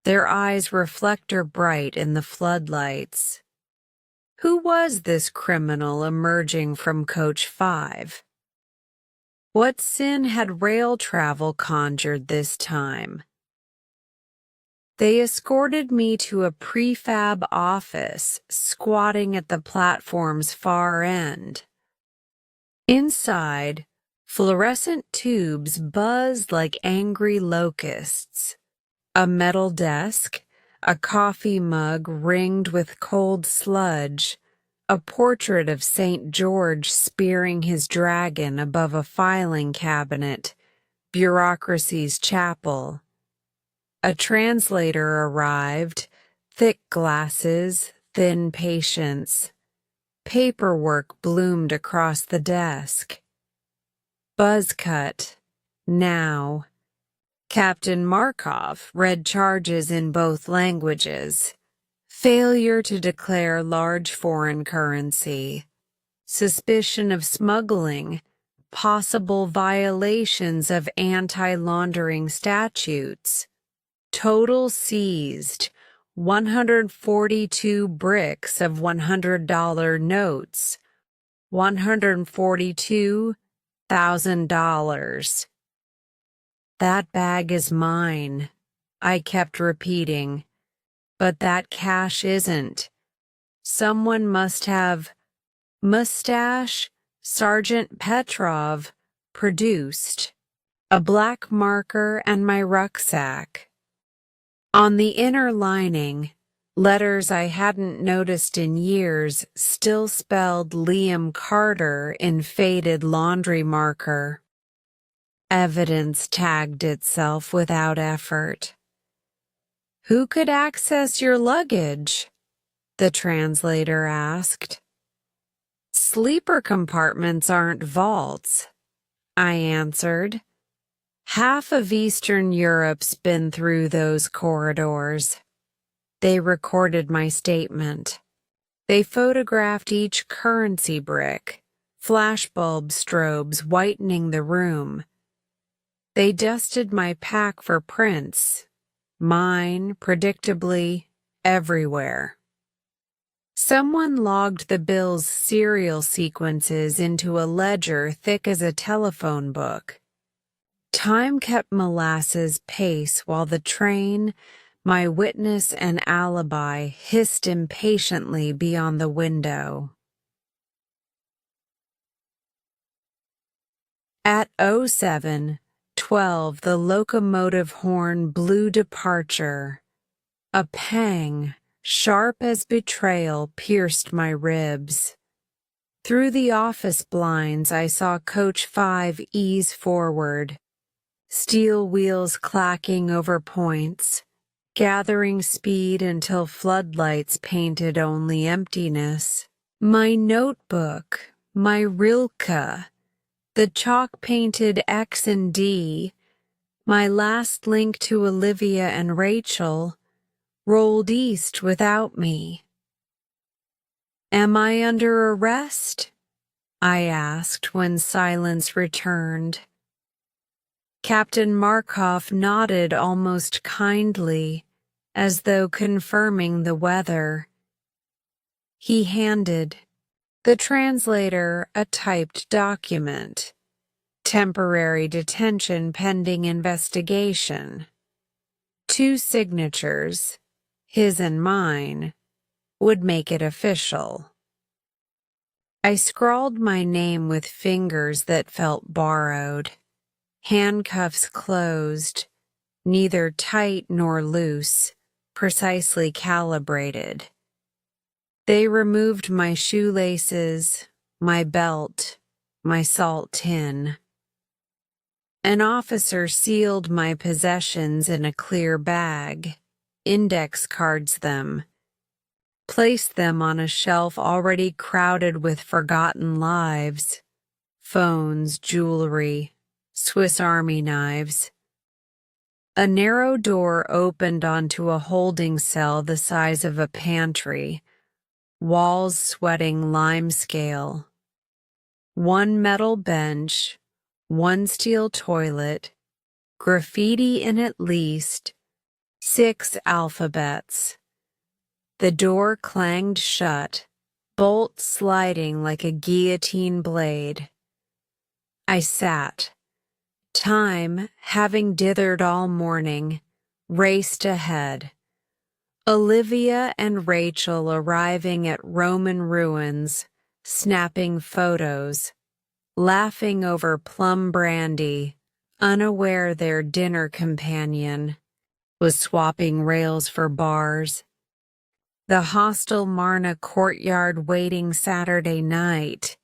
their eyes reflector bright in the floodlights. Who was this criminal emerging from coach 5? What sin had rail travel conjured this time? They escorted me to a prefab office, squatting at the platform's far end. Inside, fluorescent tubes buzzed like angry locusts. A metal desk, a coffee mug ringed with cold sludge, a portrait of St. George spearing his dragon above a filing cabinet, bureaucracy's chapel. A translator arrived, thick glasses, thin patience. Paperwork bloomed across the desk. Buzz cut. Now. Captain Markov read charges in both languages. Failure to declare large foreign currency. Suspicion of smuggling. Possible violations of anti-laundering statutes. Total seized. 142 bricks of $100 notes. $142,000. That bag is mine, I kept repeating. But that cash isn't. Someone must have. Mustache, Sergeant Petrov, produced. A black marker and my rucksack. On the inner lining, letters I hadn't noticed in years still spelled Liam Carter in faded laundry marker. Evidence tagged itself without effort. "Who could access your luggage?" the translator asked. "Sleeper compartments aren't vaults," I answered. "Half of Eastern Europe's been through those corridors." They recorded my statement. They photographed each currency brick, flashbulb strobes whitening the room. They dusted my pack for prints, mine, predictably, everywhere. Someone logged the bill's serial sequences into a ledger thick as a telephone book. Time kept molasses pace while the train, my witness and alibi, hissed impatiently beyond the window. At 07:12, the locomotive horn blew departure. A pang, sharp as betrayal, pierced my ribs. Through the office blinds I saw Coach 5 ease forward, steel wheels clacking over points, gathering speed until floodlights painted only emptiness. My notebook, my Rilke, the chalk-painted X and D, my last link to Olivia and Rachel, rolled east without me. "Am I under arrest?" I asked when silence returned. Captain Markov nodded almost kindly, as though confirming the weather. He handed the translator a typed document. Temporary detention pending investigation. 2 signatures, his and mine, would make it official. I scrawled my name with fingers that felt borrowed. Handcuffs closed, neither tight nor loose, precisely calibrated. They removed my shoelaces, my belt, my salt tin. An officer sealed my possessions in a clear bag, index cards them, placed them on a shelf already crowded with forgotten lives, phones, jewelry, Swiss Army knives. A narrow door opened onto a holding cell the size of a pantry, walls sweating limescale. 1 metal bench, 1 steel toilet, graffiti in at least 6 alphabets. The door clanged shut, bolt sliding like a guillotine blade. I sat. Time, having dithered all morning, raced ahead. Olivia and Rachel arriving at Roman ruins, snapping photos, laughing over plum brandy, unaware their dinner companion was swapping rails for bars. The hostel Marna courtyard waiting Saturday night,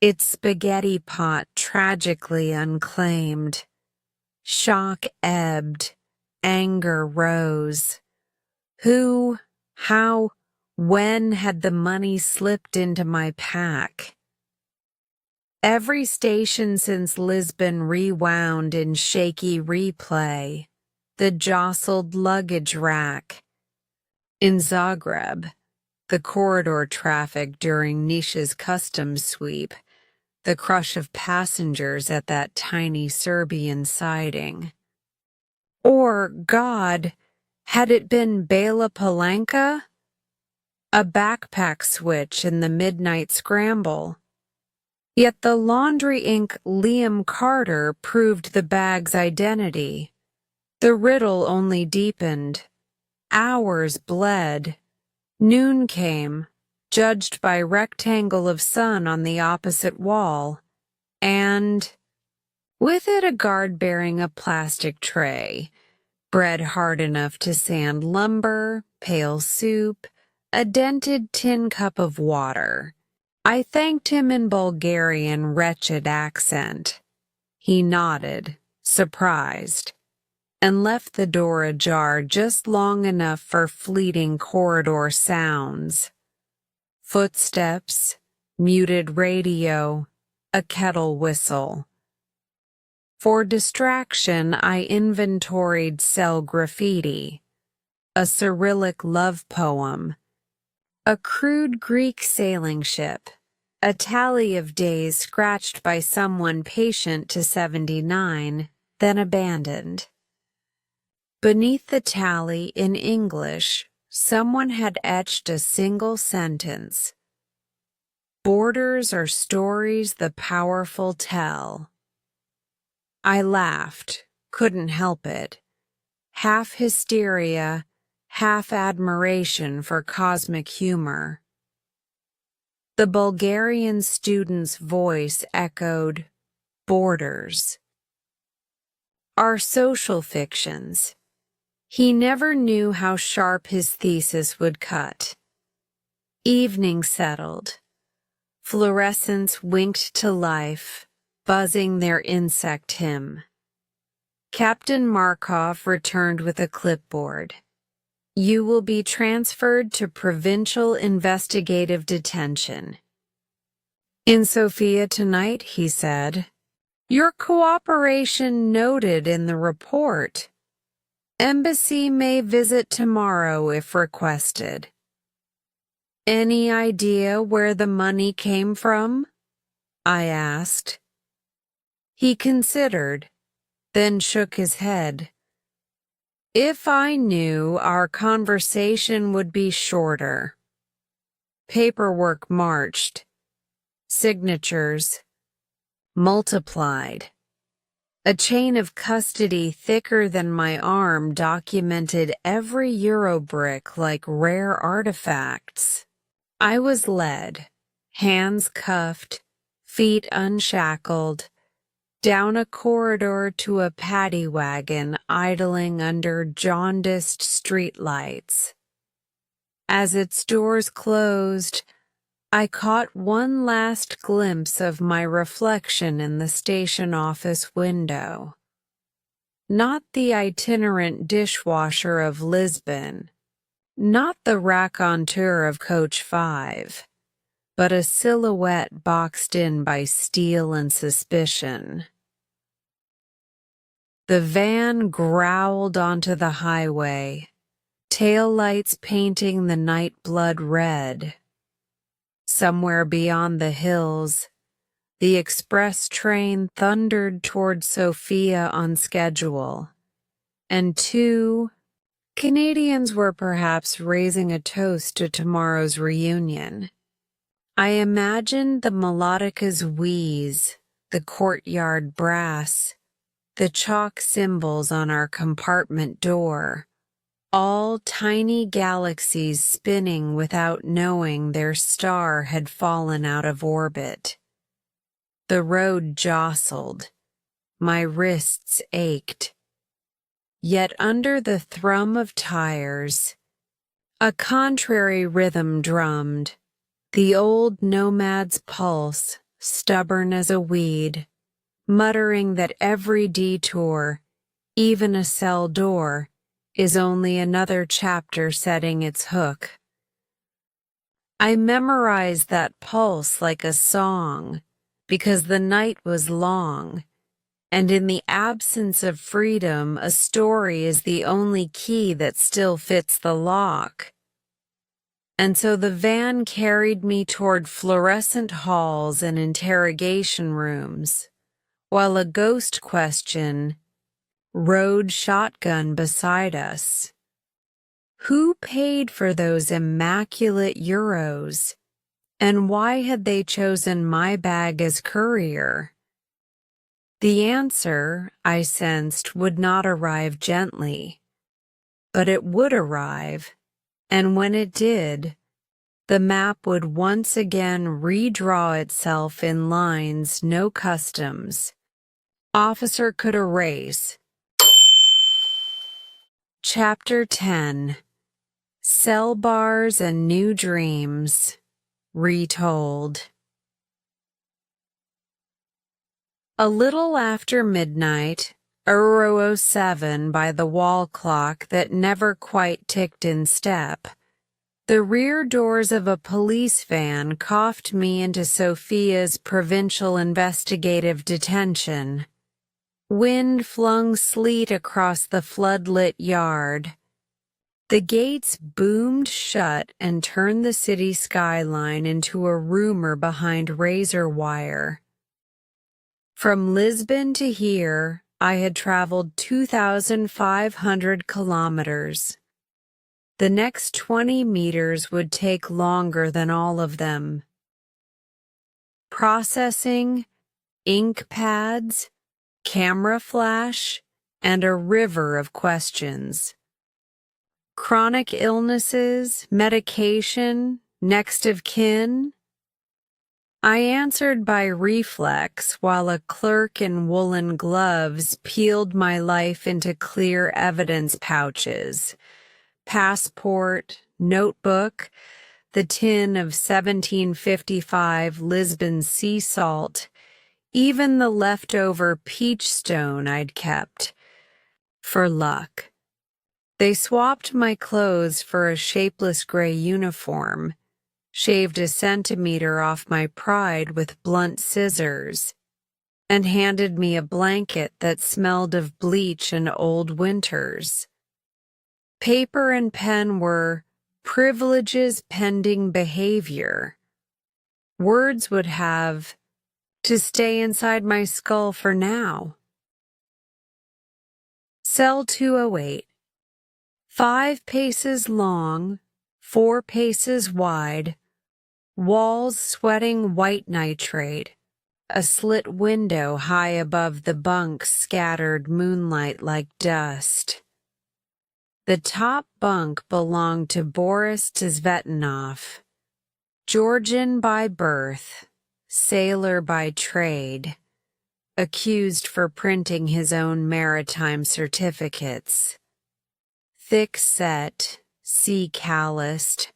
its spaghetti pot tragically unclaimed. Shock ebbed, anger rose. Who, how, when had the money slipped into my pack? Every station since Lisbon rewound in shaky replay. The jostled luggage rack. In Zagreb, the corridor traffic during Nisha's customs sweep, the crush of passengers at that tiny Serbian siding. Or, God, had it been Bela Palanka? A backpack switch in the midnight scramble. Yet the laundry ink Liam Carter proved the bag's identity. The riddle only deepened. Hours bled. Noon came, judged by rectangle of sun on the opposite wall, and with it a guard bearing a plastic tray, bread hard enough to sand lumber, pale soup, a dented tin cup of water. I thanked him in Bulgarian wretched accent. He nodded, surprised, and left the door ajar just long enough for fleeting corridor sounds. Footsteps, muted radio, a kettle whistle. For distraction, I inventoried cell graffiti, a Cyrillic love poem, a crude Greek sailing ship, a tally of days scratched by someone patient to 79, then abandoned. Beneath the tally, in English, someone had etched a single sentence. Borders are stories the powerful tell. I laughed, couldn't help it. Half hysteria, half admiration for cosmic humor. The Bulgarian student's voice echoed, borders. Our social fictions. He never knew how sharp his thesis would cut. Evening settled. Fluorescents winked to life, buzzing their insect hymn. Captain Markov returned with a clipboard. You will be transferred to provincial investigative detention. In Sofia tonight, he said. Your cooperation noted in the report. Embassy may visit tomorrow if requested. Any idea where the money came from? I asked. He considered, then shook his head. If I knew, our conversation would be shorter. Paperwork marched. Signatures multiplied. A chain of custody thicker than my arm documented every Eurobrick like rare artifacts. I was led, hands cuffed, feet unshackled, down a corridor to a paddy wagon idling under jaundiced streetlights. As its doors closed, I caught one last glimpse of my reflection in the station office window. Not the itinerant dishwasher of Lisbon, not the raconteur of Coach 5, but a silhouette boxed in by steel and suspicion. The van growled onto the highway, taillights painting the night blood red. Somewhere beyond the hills, the express train thundered toward Sofia on schedule, and 2 Canadians were perhaps raising a toast to tomorrow's reunion. I imagined the melodica's wheeze, the courtyard brass, the chalk symbols on our compartment door, all tiny galaxies spinning without knowing their star had fallen out of orbit. The road jostled. My wrists ached. Yet under the thrum of tires, A contrary rhythm drummed, the old nomad's pulse, stubborn as a weed, muttering that every detour, even a cell door, is only another chapter setting its hook. I memorized that pulse like a song, because the night was long, and in the absence of freedom, a story is the only key that still fits the lock. And so the van carried me toward fluorescent halls and interrogation rooms, while a ghost question rode shotgun beside us. Who paid for those immaculate euros, and why had they chosen my bag as courier? The answer, I sensed, would not arrive gently, but it would arrive, and when it did, the map would once again redraw itself in lines no customs officer could erase. Chapter 10. Cell Bars and New Dreams, Retold. A little after midnight, Euro 07 by the wall clock that never quite ticked in step, the rear doors of a police van coughed me into Sofia's provincial investigative detention. Wind flung sleet across the floodlit yard. The gates boomed shut and turned the city skyline into a rumor behind razor wire. From Lisbon to here, I had traveled 2,500 kilometers. The next 20 meters would take longer than all of them. Processing, ink pads, camera flash, and a river of questions. Chronic illnesses, medication, next of kin? I answered by reflex while a clerk in woolen gloves peeled my life into clear evidence pouches. Passport, notebook, the tin of 1755 Lisbon sea salt, even the leftover peach stone I'd kept. For luck. They swapped my clothes for a shapeless gray uniform, shaved a centimeter off my pride with blunt scissors, and handed me a blanket that smelled of bleach and old winters. Paper and pen were privileges pending behavior. Words would have to stay inside my skull for now. Cell 208. 5 paces long, 4 paces wide, walls sweating white nitrate, a slit window high above the bunks scattered moonlight like dust. The top bunk belonged to Boris Tzvetanov, Georgian by birth, sailor by trade, accused for printing his own maritime certificates. Thick-set, sea-calloused,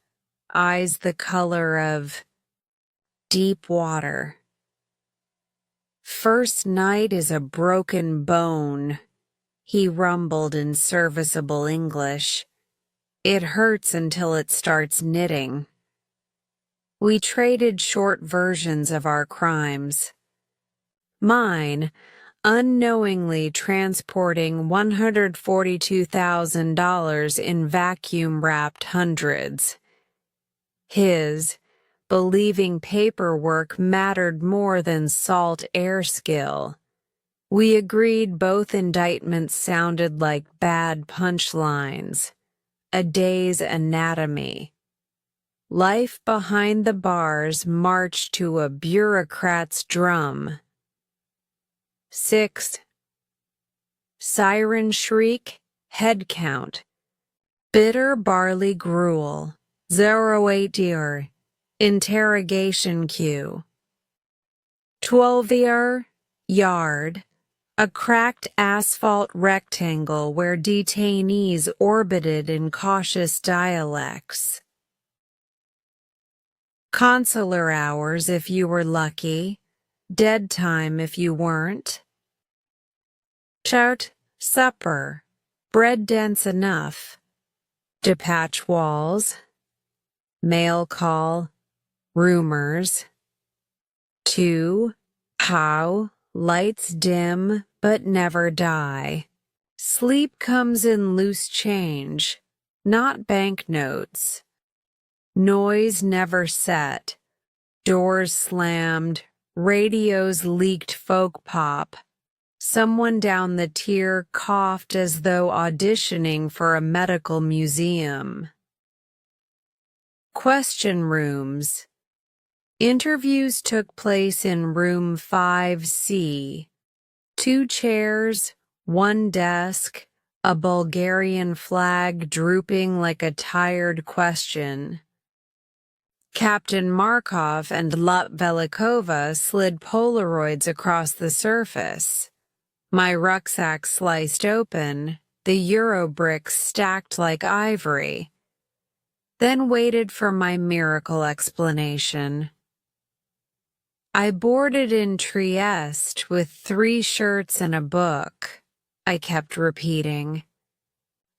eyes the color of deep water. First night is a broken bone, he rumbled in serviceable English. It hurts until it starts knitting. We traded short versions of our crimes. Mine, unknowingly transporting $142,000 in vacuum-wrapped hundreds. His, believing paperwork mattered more than salt air skill. We agreed both indictments sounded like bad punchlines. A day's anatomy. Life behind the bars marched to a bureaucrat's drum. 6. Siren shriek, head count. Bitter barley gruel, 08 year, interrogation queue. 12 year, yard, A cracked asphalt rectangle where detainees orbited in cautious dialects. Consular hours if you were lucky, dead time if you weren't. Shout, supper, bread dense enough. To patch walls. Mail call, rumors. 2. How, lights dim but never die. Sleep comes in loose change, not banknotes. Noise never set. Doors slammed, radios leaked folk pop. Someone down the tier coughed as though auditioning for a medical museum. Question rooms. Interviews took place in room 5C. 2 chairs, 1 desk, a Bulgarian flag drooping like a tired question. Captain Markov and Velikova slid Polaroids across the surface. My rucksack sliced open, the Euro bricks stacked like ivory. Then waited for my miracle explanation. I boarded in Trieste with 3 shirts and a book, I kept repeating.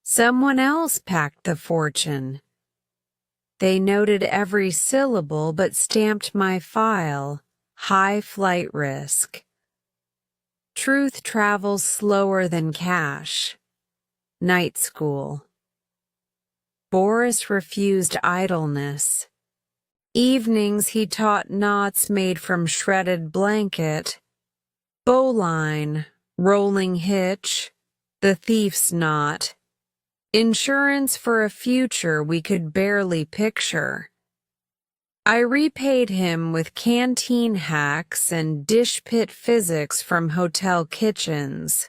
Someone else packed the fortune. They noted every syllable but stamped my file, high flight risk. Truth travels slower than cash. Night school. Boris refused idleness. Evenings he taught knots made from shredded blanket, bowline, rolling hitch, the thief's knot, insurance for a future we could barely picture. I repaid him with canteen hacks and dish pit physics from hotel kitchens.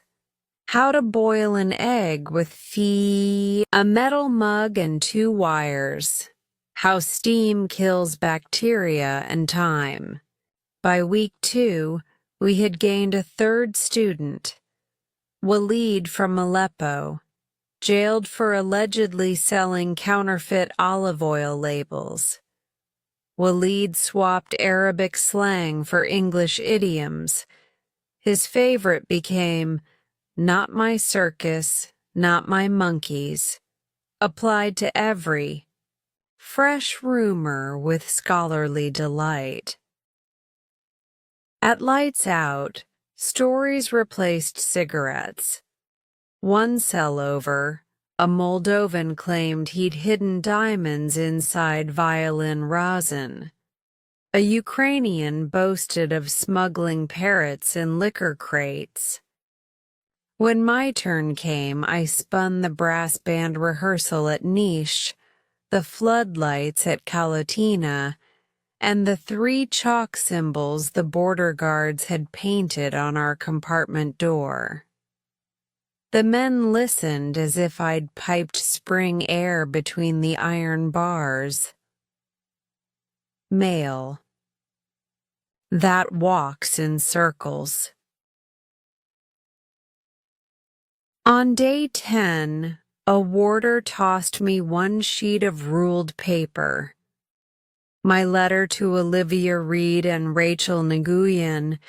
How to boil an egg with a metal mug and 2 wires. How steam kills bacteria and time. By week 2, we had gained a 3rd student. Walid from Aleppo, jailed for allegedly selling counterfeit olive oil labels. Walid swapped Arabic slang for English idioms. His favorite became, "Not my circus, not my monkeys," applied to every fresh rumor with scholarly delight. At lights out, stories replaced cigarettes. One cell over, a Moldovan claimed he'd hidden diamonds inside violin rosin. A Ukrainian boasted of smuggling parrots in liquor crates. When my turn came, I spun the brass band rehearsal at Niche, the floodlights at Kalatina, and the 3 chalk symbols the border guards had painted on our compartment door. The men listened as if I'd piped spring air between the iron bars. Mail. That walks in circles. On day 10, a warder tossed me 1 sheet of ruled paper. My letter to Olivia Reed and Rachel Nguyen,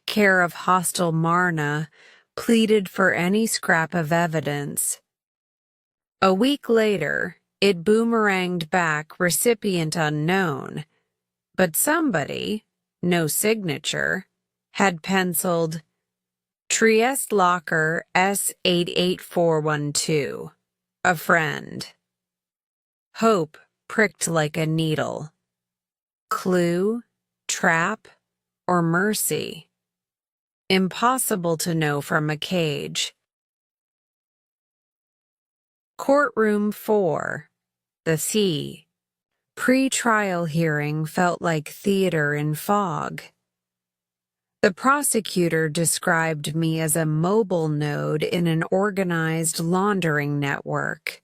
care of Hostel Marna, pleaded for any scrap of evidence. A week later, it boomeranged back, recipient unknown, but somebody, no signature, had penciled Trieste Locker S88412, a friend. Hope pricked like a needle. Clue, trap, or mercy? Impossible to know from a cage. Courtroom 4, the sea. Pre-trial hearing felt like theater in fog. The prosecutor described me as a mobile node in an organized laundering network.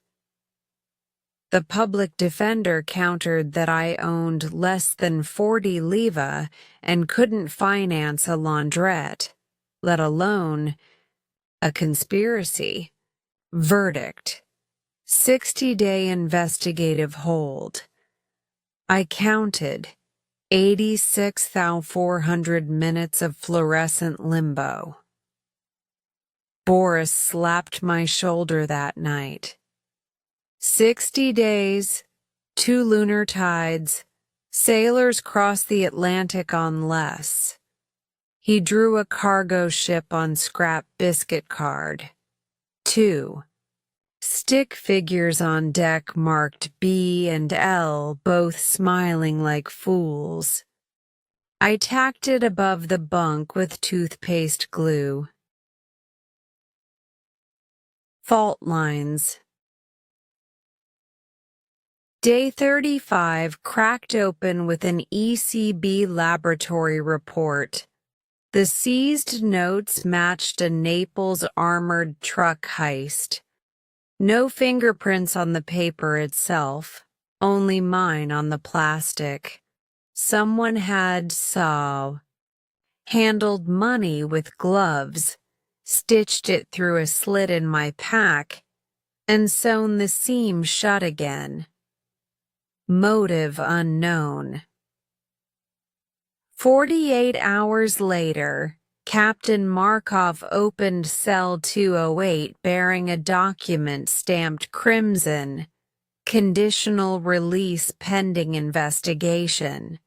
The public defender countered that I owned less than 40 leva and couldn't finance a laundrette, let alone a conspiracy. Verdict: 60-day investigative hold. I counted 86,400 minutes of fluorescent limbo. Boris slapped my shoulder that night. 60 days, 2 lunar tides, sailors cross the Atlantic on less. He drew a cargo ship on scrap biscuit card. 2. Stick figures on deck marked B and L, both smiling like fools. I tacked it above the bunk with toothpaste glue. Fault lines. Day 35 cracked open with an ECB laboratory report. The seized notes matched a Naples armored truck heist. No fingerprints on the paper itself, only mine on the plastic. Someone had handled money with gloves, stitched it through a slit in my pack, and sewn the seam shut again. Motive unknown. 48 hours later, Captain Markov opened cell 208 bearing a document stamped crimson, conditional release pending investigation.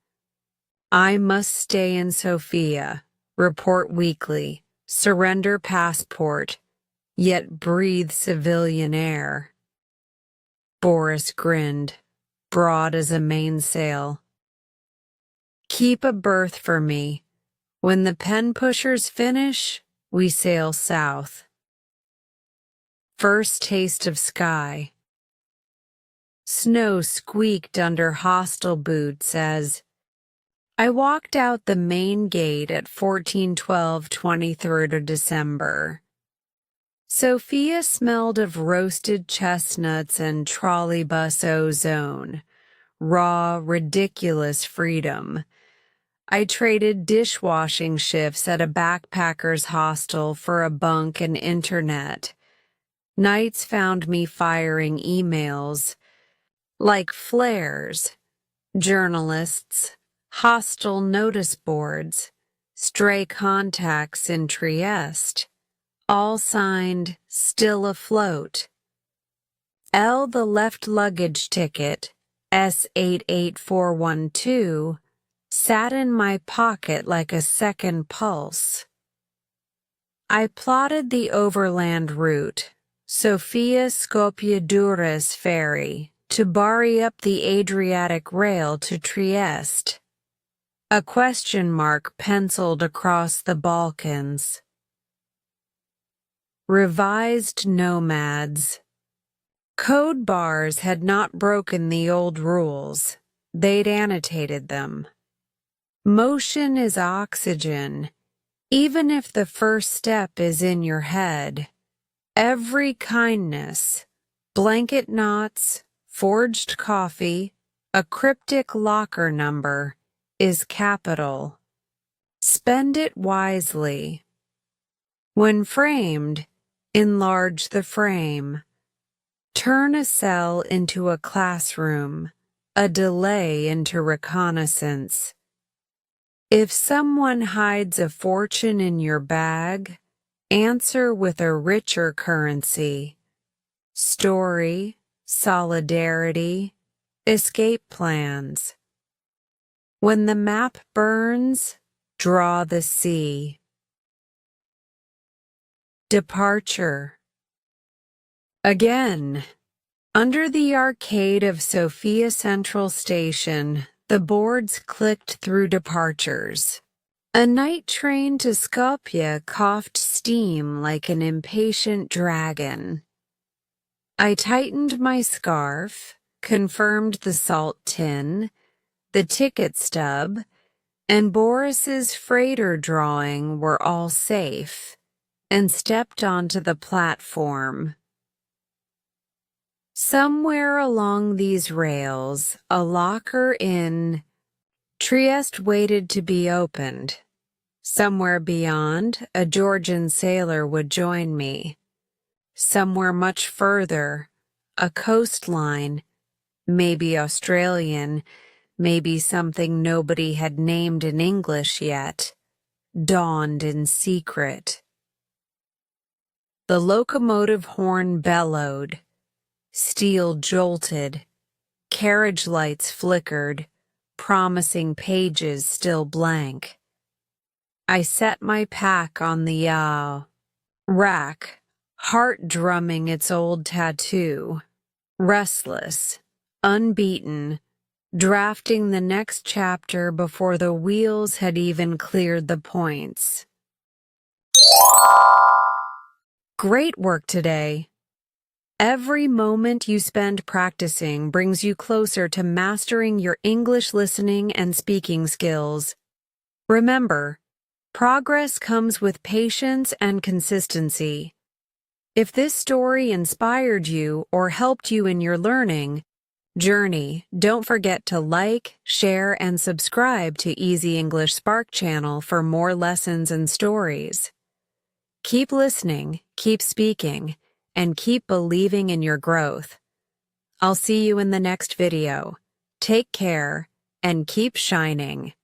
I must stay in Sofia, report weekly, surrender passport, yet breathe civilian air. Boris grinned, broad as a mainsail. Keep a berth for me. When the pen pushers finish, we sail south. First taste of sky. Snow squeaked under hostile boots as I walked out the main gate at 14:12, 23rd of December. Sophia smelled of roasted chestnuts and trolleybus ozone, raw, ridiculous freedom. I traded dishwashing shifts at a backpacker's hostel for a bunk and internet. Nights found me firing emails like flares, journalists, hostile notice boards, stray contacts in Trieste, all signed still afloat. L, the left luggage ticket, S88412, sat in my pocket like a second pulse. I plotted the overland route, Sofia-Skopje-Durrës ferry, to Bari up the Adriatic rail to Trieste. A question mark penciled across the Balkans. Revised nomads. Code bars had not broken the old rules. They'd annotated them. Motion is oxygen, even if the first step is in your head. Every kindness, blanket knots, forged coffee, a cryptic locker number, is capital. Spend it wisely. When framed, enlarge the frame. Turn a cell into a classroom, a delay into reconnaissance. If someone hides a fortune in your bag, answer with a richer currency. Story, solidarity, escape plans. When the map burns, draw the sea. Departure. Again. Under the arcade of Sofia Central Station, the boards clicked through departures. A night train to Skopje coughed steam like an impatient dragon. I tightened my scarf, confirmed the salt tin, the ticket stub, and Boris's freighter drawing were all safe, and stepped onto the platform. Somewhere along these rails, a locker in Trieste waited to be opened. Somewhere beyond, a Georgian sailor would join me. Somewhere much further, a coastline, maybe Australian, maybe something nobody had named in English yet, dawned in secret. The locomotive horn bellowed, steel jolted, carriage lights flickered, promising pages still blank. I set my pack on the yaw rack, heart drumming its old tattoo, restless, unbeaten, drafting the next chapter before the wheels had even cleared the points. Great work today. Every moment you spend practicing brings you closer to mastering your English listening and speaking skills. Remember, progress comes with patience and consistency. If this story inspired you or helped you in your learning journey, don't forget to like, share, and subscribe to Easy English Spark channel for more lessons and stories. Keep listening, keep speaking, and keep believing in your growth. I'll see you in the next video. Take care and keep shining.